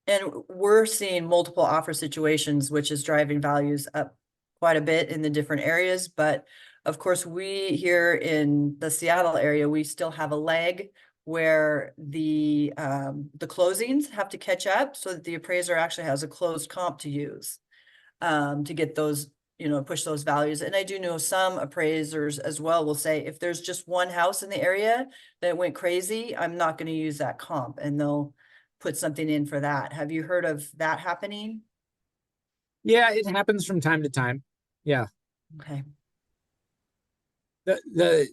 And we're seeing multiple offer situations, which is driving values up quite a bit in the different areas. But of course, we here in the Seattle area, we still have a lag where the closings have to catch up so that the appraiser actually has a closed comp to use to get those, you know, push those values. And I do know some appraisers as well will say, if there's just one house in the area that went crazy, I'm not going to use that comp, and they'll put something in for that. Have you heard of that happening?
Yeah, it happens from time to time. Yeah.
Okay.
The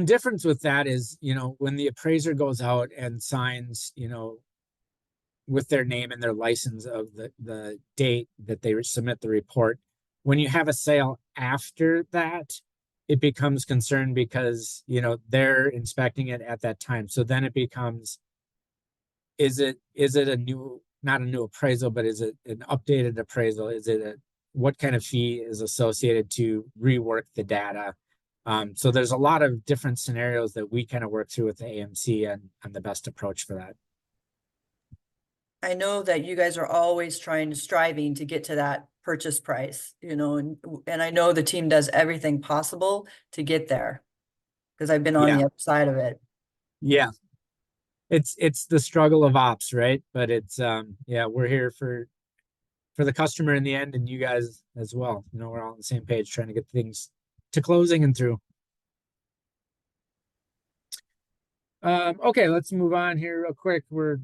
difference with that is, you know, when the appraiser goes out and signs, you know, with their name and their license of the date that they submit the report, when you have a sale after that, it becomes concerned because, you know, they're inspecting it at that time. So then it becomes, is it a new, not a new appraisal, but is it an updated appraisal? Is it what kind of fee is associated to rework the data? So there's a lot of different scenarios that we kind of work through with the AMC and the best approach for that.
I know that you guys are always striving to get to that purchase price, you know, and I know the team does everything possible to get there because I've been on the other side of it.
Yeah. It's the struggle of ops, right? But it's yeah, we're here for the customer in the end, and you guys as well. You know, we're all on the same page trying to get things to closing and through. Okay, let's move on here real quick. We're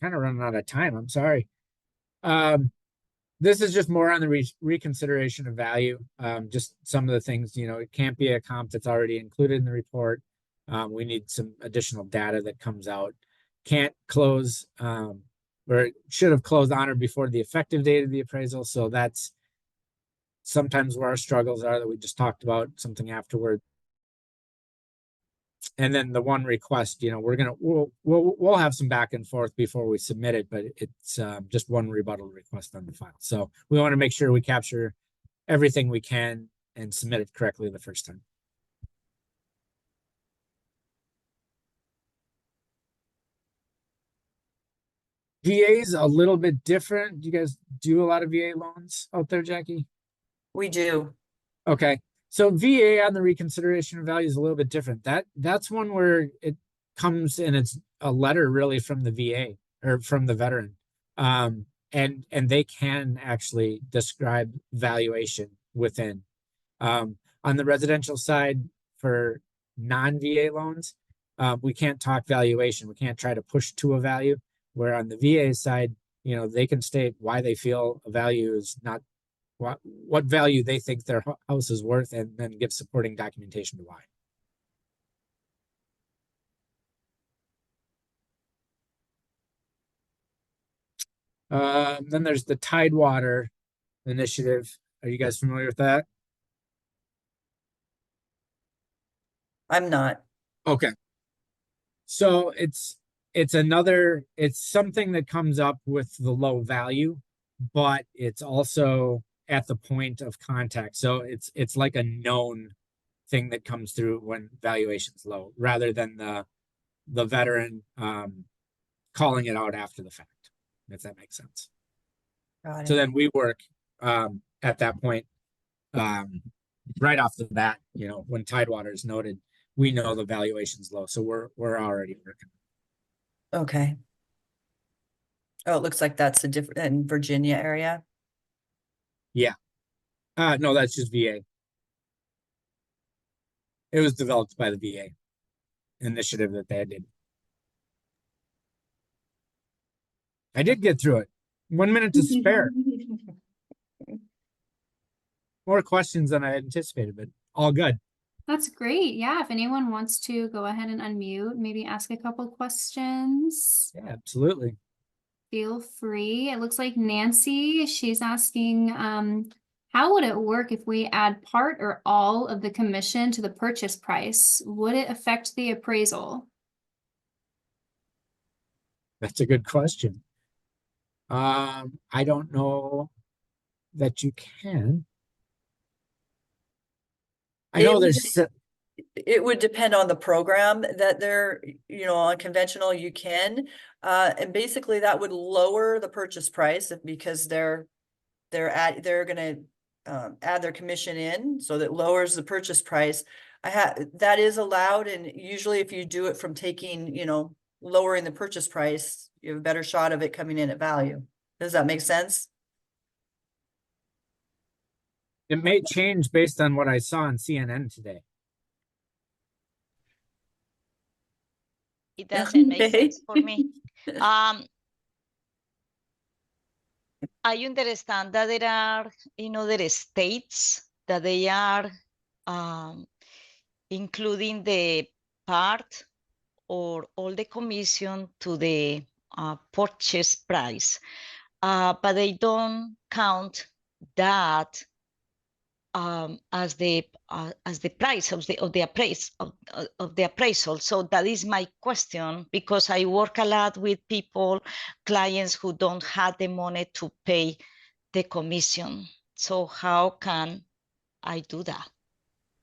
kind of running out of time. I'm sorry. This is just more on the reconsideration of value. Just some of the things, you know, it can't be a comp that's already included in the report. We need some additional data that comes out. Can't close, or it should have closed on or before the effective date of the appraisal. So that's sometimes where our struggles are that we just talked about, something afterward. And then the one request, you know, we'll have some back and forth before we submit it, but it's just one rebuttal request on the file. So we want to make sure we capture everything we can and submit it correctly the first time. VA is a little bit different. Do you guys do a lot of VA loans out there, Jackie?
We do.
Okay. So VA on the reconsideration of value is a little bit different. That's one where it comes and it's a letter really from the VA or from the veteran. And they can actually describe valuation within. On the residential side for non-VA loans, we can't talk valuation. We can't try to push to a value. Where on the VA side, you know, they can state why they feel a value is not what value they think their house is worth, and then give supporting documentation to why. Then there's the Tidewater initiative. Are you guys familiar with that?
I'm not.
Okay. So it's something that comes up with the low value, but it's also at the point of contact. So it's like a known thing that comes through when valuation's low, rather than the veteran calling it out after the fact, if that makes sense.
Got
So
it.
then we work at that point, right off the bat, when Tidewater is noted, we know the valuation's low, so we're already working.
Okay. Oh, it looks like that's a different in Virginia area.
Yeah. No, that's just VA. It was developed by the VA initiative that they did. I did get through it. 1 minute to spare. More questions than I anticipated, but all good.
That's great. Yeah, if anyone wants to go ahead and unmute, maybe ask a couple questions,
Yeah, absolutely.
feel free. It looks like Nancy, she's asking, how would it work if we add part or all of the commission to the purchase price? Would it affect the appraisal?
That's a good question. I don't know that you can. I know
It would depend on the program that they're, on conventional you can. And basically that would lower the purchase price because they're gonna add their commission in, so that lowers the purchase price. That is allowed, and usually if you do it from taking, lowering the purchase price, you have a better shot of it coming in at value. Does that make sense?
it may change based on what I saw on CNN today.
It doesn't make
Okay.
sense for me. I understand that there are in other states that they are including the part or all the commission to the purchase price, but they don't count that as the price of the appraisal. So that is my question, because I work a lot with people, clients who don't have the money to pay the commission. So how can I do that?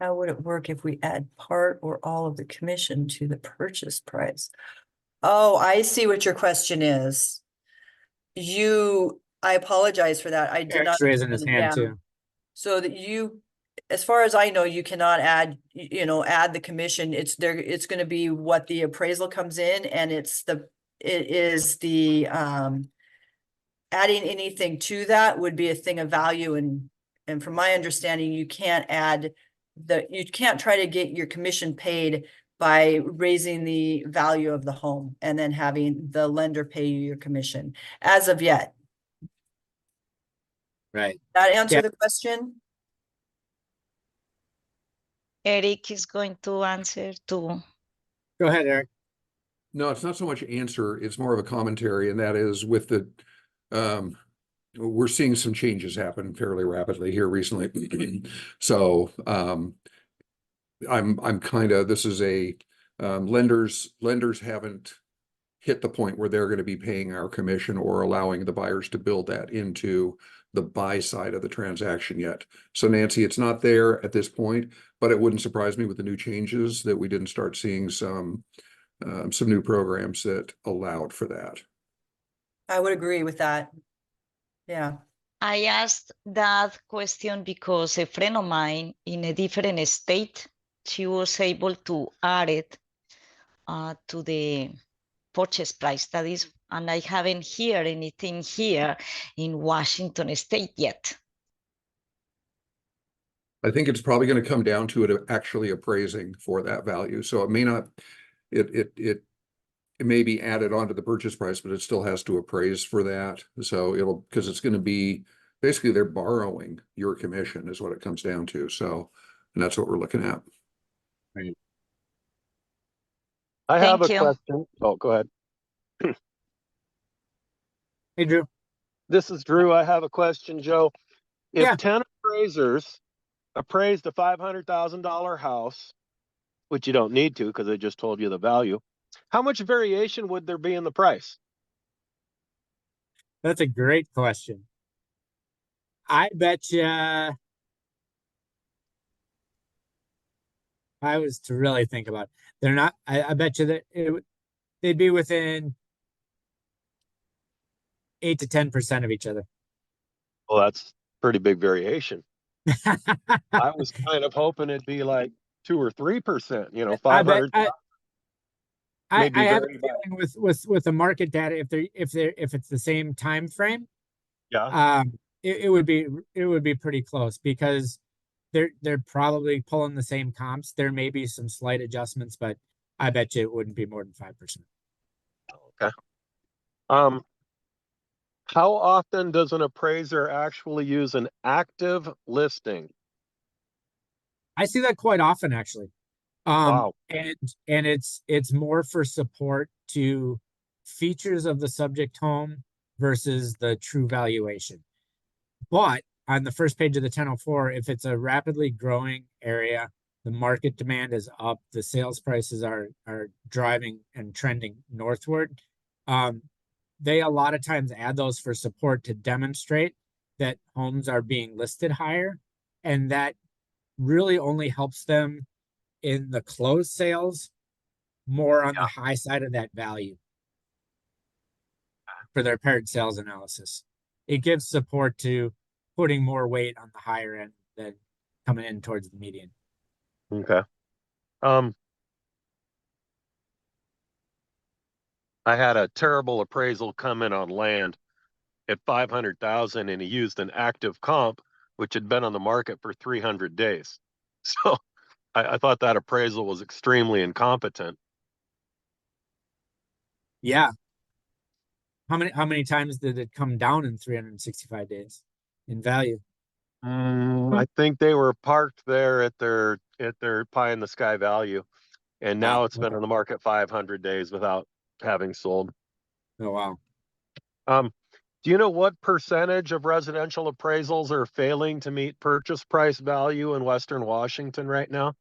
How would it work if we add part or all of the commission to the purchase price? Oh, I see what your question is. I apologize for that. I did
Eric's
not.
raising his hand too.
So that as far as I know, you cannot add the commission. It's going to be what the appraisal comes in, and it is the adding anything to that would be a thing of value. And from my understanding, you can't try to get your commission paid by raising the value of the home and then having the lender pay you your commission as of yet.
Right.
That answer the question?
Eric is going to answer too.
Go ahead, Eric.
No, it's not so much answer, it's more of a commentary, and that is with the we're seeing some changes happen fairly rapidly here recently. So I'm kind of, this is a lenders haven't hit the point where they're going to be paying our commission or allowing the buyers to build that into the buy side of the transaction yet. So Nancy, it's not there at this point, but it wouldn't surprise me with the new changes that we didn't start seeing some new programs that allowed for that.
I would agree with that. Yeah.
I asked that question because a friend of mine in a different state, she was able to add it to the purchase price. That is, and I haven't heard anything here in Washington state yet.
I think it's probably going to come down to it actually appraising for that value. So it may not, it may be added onto the purchase price, but it still has to appraise for that. So because it's going to be, basically they're borrowing your commission is what it comes down to. So, and that's what we're looking at.
Right.
I have
Thank
a
you.
question. Oh, go ahead.
Hey, Drew.
This is Drew. I have a question, Joe. If
Yeah.
10 appraisers appraised a $500,000 house, which you don't need to because I just told you the value, how much variation would there be in the price?
That's a great question. I bet you, I was to really think about it, they're not, I bet you that they'd be within 8 to 10% of each other.
Well, that's pretty big variation. I was kind of hoping it'd be like 2 or 3%, you know,
I bet
500
I
maybe
have a
vary by,
feeling with the market data, if it's the same time frame,
yeah.
it would be pretty close because they're probably pulling the same comps. There may be some slight adjustments, but I bet you it wouldn't be more than 5%.
Okay. How often does an appraiser actually use an active listing?
I see that quite often, actually.
Wow.
And it's more for support to features of the subject home versus the true valuation. But on the first page of the 1004, if it's a rapidly growing area, the market demand is up, the sales prices are driving and trending northward. They a lot of times add those for support to demonstrate that homes are being listed higher, and that really only helps them in the closed sales more on the high side of that value for their paired sales analysis. It gives support to putting more weight on the higher end than coming in towards the median.
Okay. I had a terrible appraisal come in on land at 500,000 and he used an active comp, which had been on the market for 300 days. So I thought that appraisal was extremely incompetent.
Yeah. How many times did it come down in 365 days in value?
I think they were parked there at their pie in the sky value. And now
Wow.
it's been on the market 500 days without having sold.
Oh, wow.
Do you know what percentage of residential appraisals are failing to meet purchase price value in Western Washington right now?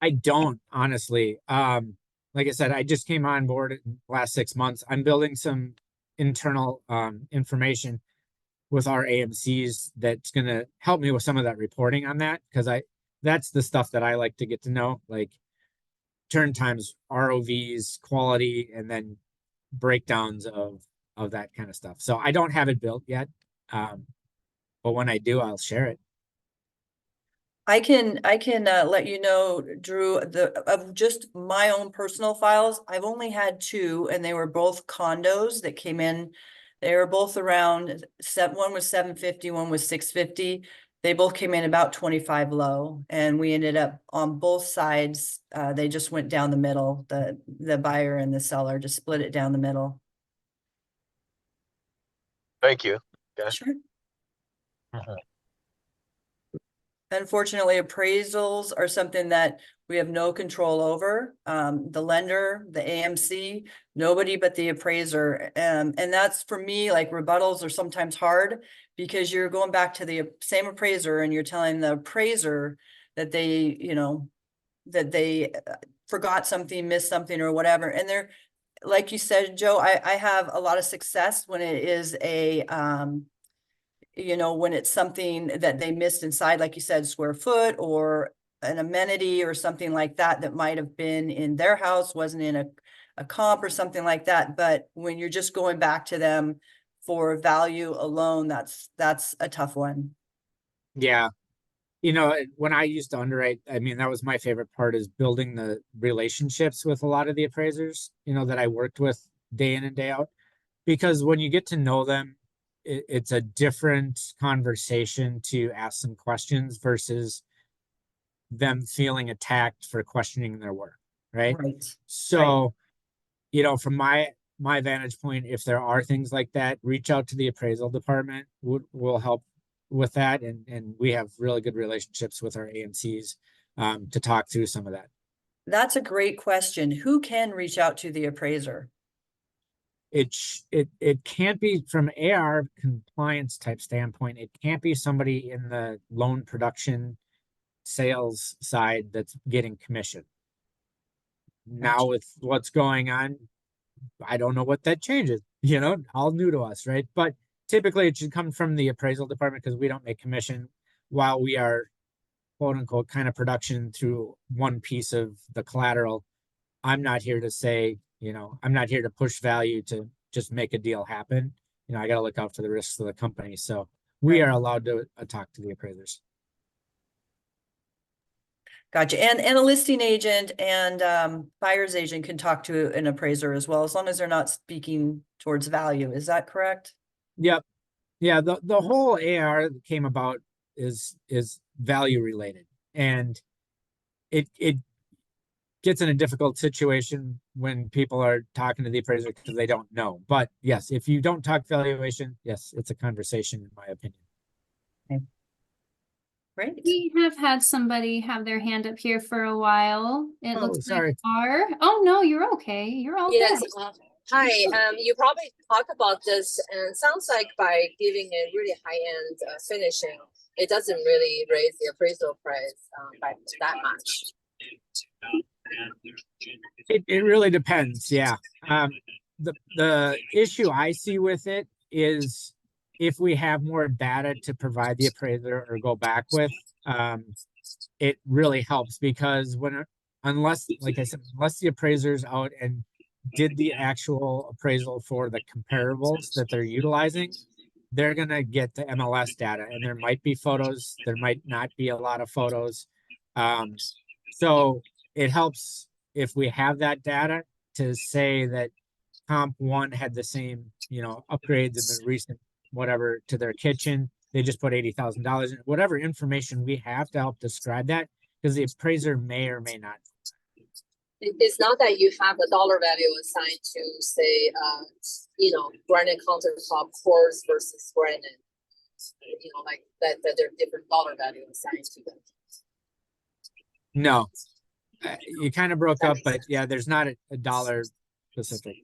I don't, honestly. Like I said, I just came on board in the last 6 months. I'm building some internal information with our AMCs that's going to help me with some of that reporting on that, because that's the stuff that I like to get to know, like turn times, ROVs, quality, and then breakdowns of that kind of stuff. So I don't have it built yet, but when I do, I'll share it.
I can let you know, Drew, of just my own personal files, I've only had 2, and they were both condos that came in. They were both around one was 750, one was 650. They both came in about 25 low, and we ended up on both sides. They just went down the middle. The buyer and the seller just split it down the middle.
Thank you. Okay.
Sure. Unfortunately, appraisals are something that we have no control over. The lender, the AMC, nobody but the appraiser. And that's, for me, like, rebuttals are sometimes hard because you're going back to the same appraiser and you're telling the appraiser that they, that they forgot something, missed something, or whatever. And they're, like you said, Joe, I have a lot of success when it is when it's something that they missed inside, like you said, square foot or an amenity or something like that, that might have been in their house, wasn't in a comp or something like that. But when you're just going back to them for value alone, that's a tough one.
Yeah. When I used to underwrite, I mean, that was my favorite part, is building the relationships with a lot of the appraisers, that I worked with day in and day out. Because when you get to know them, it's a different conversation to ask some questions versus them feeling attacked for questioning their work, right?
Right.
So, from my vantage point, if there are things like that, reach out to the appraisal department. Will help with that, and we have really good relationships with our AMCs to talk through some of that.
That's a great question. Who can reach out to the appraiser?
it can't be from AR compliance type standpoint. It can't be somebody in the loan production sales side that's getting commission. Now with what's going on, I don't know what that changes, all new to us, right? But typically it should come from the appraisal department because we don't make commission while we are quote unquote kind of production through one piece of the collateral. I'm not here to say, I'm not here to push value to just make a deal happen. I got to look out for the risks of the company. So we are allowed to talk to the appraisers.
Gotcha. And a listing agent and buyer's agent can talk to an appraiser as well, as long as they're not speaking towards value. Is that correct?
Yep. Yeah. The whole AR that came about is value related, and it gets in a difficult situation when people are talking to the appraiser because they don't know. But yes, if you don't talk valuation, yes, it's a conversation in my opinion.
Okay. Great.
We have had somebody have their hand up here for a while. It
Oh,
looks
sorry.
like are. Oh no, you're okay. You're all
Yes.
good.
Hi. You probably talk about this, and it sounds like by giving a really high-end finishing, it doesn't really raise the appraisal price by that much.
It really depends. Yeah. The issue I see with it is if we have more data to provide the appraiser or go back with, it really helps because unless, like I said, unless the appraiser's out and did the actual appraisal for the comparables that they're utilizing, they're going to get the MLS data, and there might be photos, there might not be a lot of photos. So it helps if we have that data to say that comp one had the same, upgrades in the recent whatever to their kitchen. They just put $80,000 in whatever information we have to help describe that, because the appraiser may or may not.
It's not that you have a dollar value assigned to, say, granite countertop quartz versus granite, like that there are different dollar value assigned to them.
No, you kind of broke up, but yeah, there's not a dollar specific.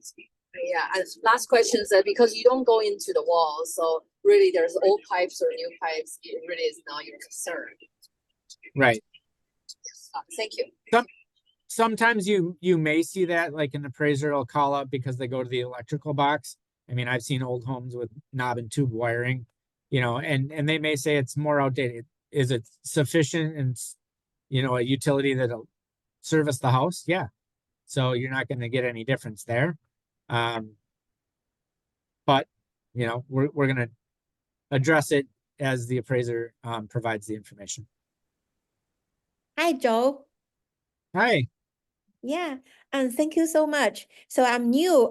Yeah, and last question is that because you don't go into the wall, so really there's old pipes or new pipes, it really is not your concern.
Right.
Thank you.
Sometimes you may see that, like an appraiser will call up because they go to the electrical box. I mean, I've seen old homes with knob and tube wiring, and they may say it's more outdated. Is it sufficient and, a utility that'll service the house? Yeah. So you're not going to get any difference there. But, we're going to address it as the appraiser provides the information.
Hi, Joe.
Hi.
Yeah, and thank you so much. So I'm new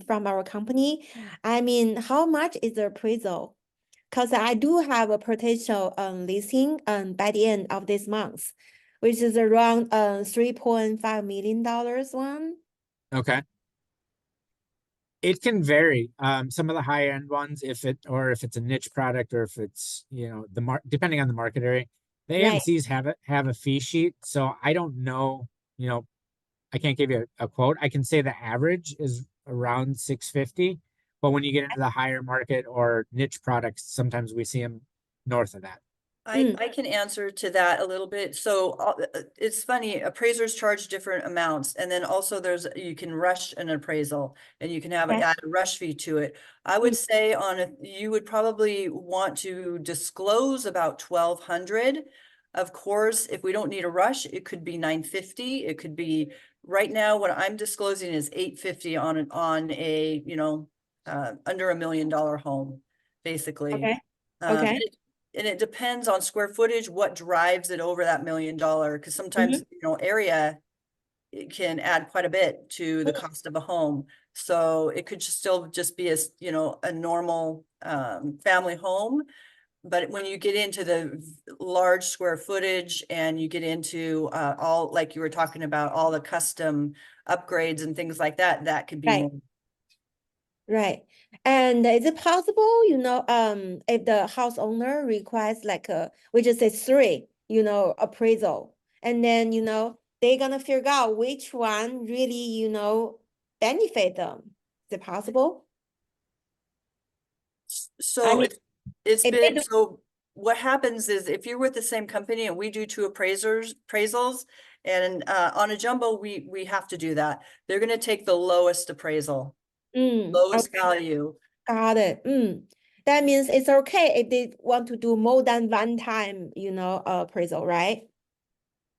from our company. I mean, how much is the appraisal? Because I do have a potential leasing by the end of this month, which is around $3.5 million one.
Okay. It can vary. Some of the high end ones, if it's a niche product, or if it's, depending on the market area, the AMCs have a fee sheet. So I don't know, I can't give you a quote. I can say the average is around 650, but when you get into the higher market or niche products, sometimes we see them north of that.
I can answer to that a little bit. So it's funny, appraisers charge different amounts, and then also you can rush an appraisal and you can have add a rush fee to it. I would say you would probably want to disclose about 1,200. Of course, if we don't need a rush, it could be 950. It could be, right now what I'm disclosing is 850 on a under $1 million home, basically.
Okay. Okay.
And it depends on square footage, what drives it over that $1 million, because sometimes, area, it can add quite a bit to the cost of a home. So it could still just be a normal family home. But when you get into the large square footage and you get into all, like you were talking about, all the custom upgrades and things like that, that could be more.
Right. And is it possible, if the house owner requests we just say 3, appraisal, and then, they're gonna figure out which one really, benefit them. Is it possible?
So
mean,
it's
if they
been,
do-
so what happens is if you're with the same company and we do two appraisals, and on a jumbo, we have to do that. They're gonna take the lowest appraisal, lowest
okay,
value.
got it. That means it's okay if they want to do more than one time, appraisal, right?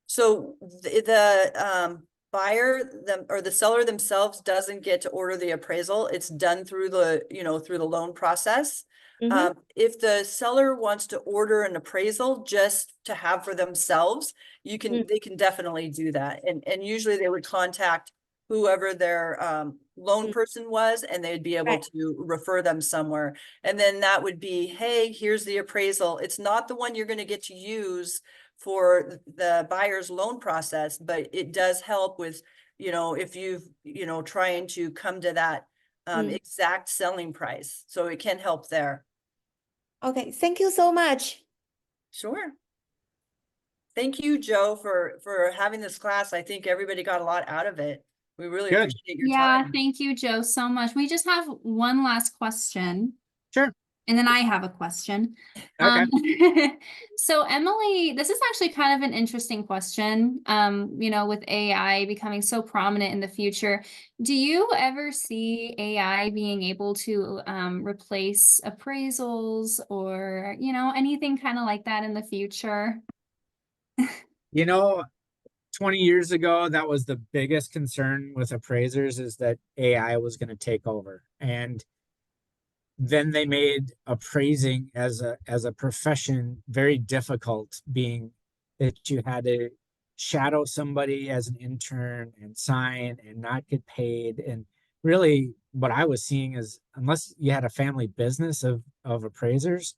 So the buyer, or the seller themselves doesn't get to order the appraisal. It's done through through the loan process. If the seller wants to order an appraisal just to have for themselves, they can definitely do that. And usually they would contact whoever their loan person was, and they'd be able
Right.
to refer them somewhere. And then that would be, hey, here's the appraisal. It's not the one you're going to get to use for the buyer's loan process, but it does help with, if you've, trying to come to that exact selling price. So it can help there.
Okay, thank you so much.
Sure. Thank you, Joe, for having this class. I think everybody got a lot out of it. We really
Good.
appreciate your
Yeah,
time.
thank you, Joe, so much. We just have one last question.
Sure.
And then I have a question.
Okay.
So Emily, this is actually kind of an interesting question. With AI becoming so prominent in the future, do you ever see AI being able to replace appraisals or, anything kind of like that in the future?
20 years ago, that was the biggest concern with appraisers, is that AI was going to take over. And then they made appraising as a profession very difficult, being that you had to shadow somebody as an intern and sign and not get paid. And really what I was seeing is, unless you had a family business of appraisers,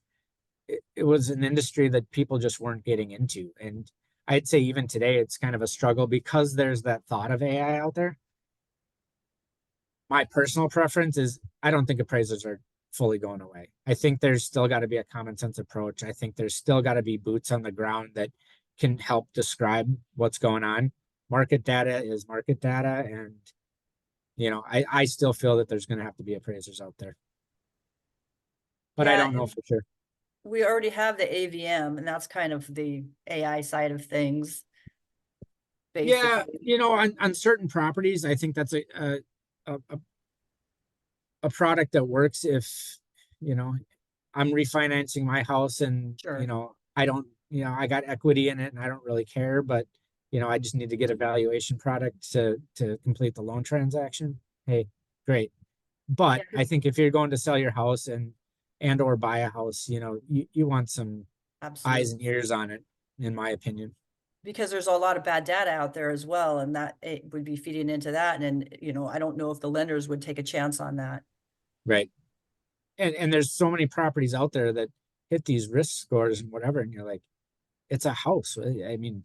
it was an industry that people just weren't getting into. And I'd say even today it's kind of a struggle because there's that thought of AI out there. My personal preference is, I don't think appraisers are fully going away. I think there's still got to be a common sense approach. I think there's still got to be boots on the ground that can help describe what's going on. Market data is market data. And, I still feel that there's going to have to be appraisers out there. But I don't know for sure.
We already have the AVM, and that's kind of the AI side of things. Basically.
Yeah, on certain properties, I think that's a product that works if, I'm refinancing my house and,
Sure.
I don't, I got equity in it and I don't really care, but, I just need to get a valuation product to complete the loan transaction. Hey, great. But
Yeah,
I think if you're going to sell your house and or buy a house, you want some
absolutely.
eyes and ears on it, in my opinion.
Because there's a lot of bad data out there as well, and that it would be feeding into that. And, I don't know if the lenders would take a chance on that.
Right. And there's so many properties out there that hit these risk scores and whatever, and you're like, it's a house. I mean,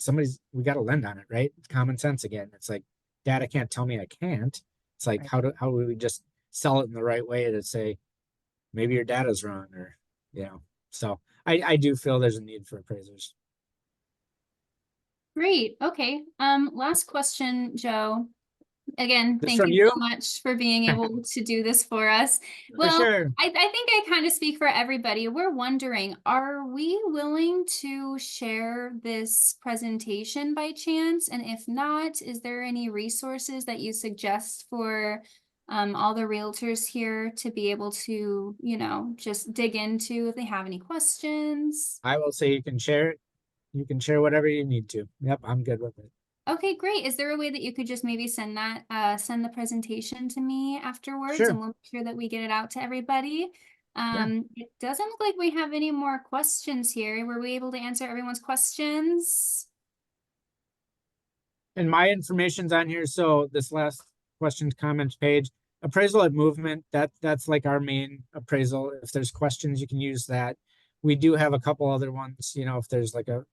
we got to lend on it, right? It's common sense again. It's like, data can't tell me I can't. It's like,
Right.
how do we just sell it in the right way to say, maybe your data's wrong, or, so I do feel there's a need for appraisers.
Great. Okay. Last question, Joe. Again,
This
thank
from
you
you?
so much for being able to do this for us.
For
Well,
sure.
I think I kind of speak for everybody. We're wondering, are we willing to share this presentation by chance? And if not, is there any resources that you suggest for all the realtors here to be able to, just dig into if they have any questions?
I will say you can share it. You can share whatever you need to. Yep, I'm good with it.
Okay, great. Is there a way that you could just maybe send the presentation to me afterwards,
Sure.
and we'll make sure that we get it out to everybody? It doesn't look like we have any more questions here. Were we able to answer everyone's questions?
And my information's on here. So this last questions, comments page, appraisal at movement, that's like our main appraisal. If there's questions, you can use that. We do have a couple other ones, if there's like a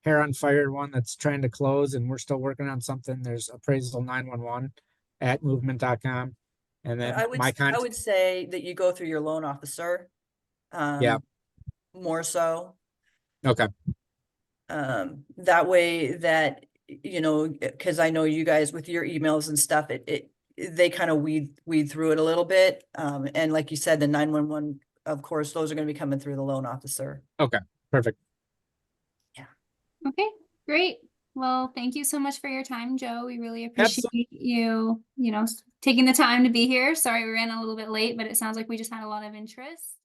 hair on fire one that's trying to close and we're still working on something, there's appraisal 911 at movement.com. And then
I
my contact.
would say that you go through your loan officer.
Yeah.
More so.
Okay.
That way that, because I know you guys with your emails and stuff, they kind of weed through it a little bit. And like you said, the 911, of course, those are going to be coming through the loan officer.
Okay, perfect.
Okay, great. Well, thank you so much for your time, Joe. We really
Absolutely.
appreciate you, taking the time to be here. Sorry we ran a little bit late, but it sounds like we just had a lot of interest.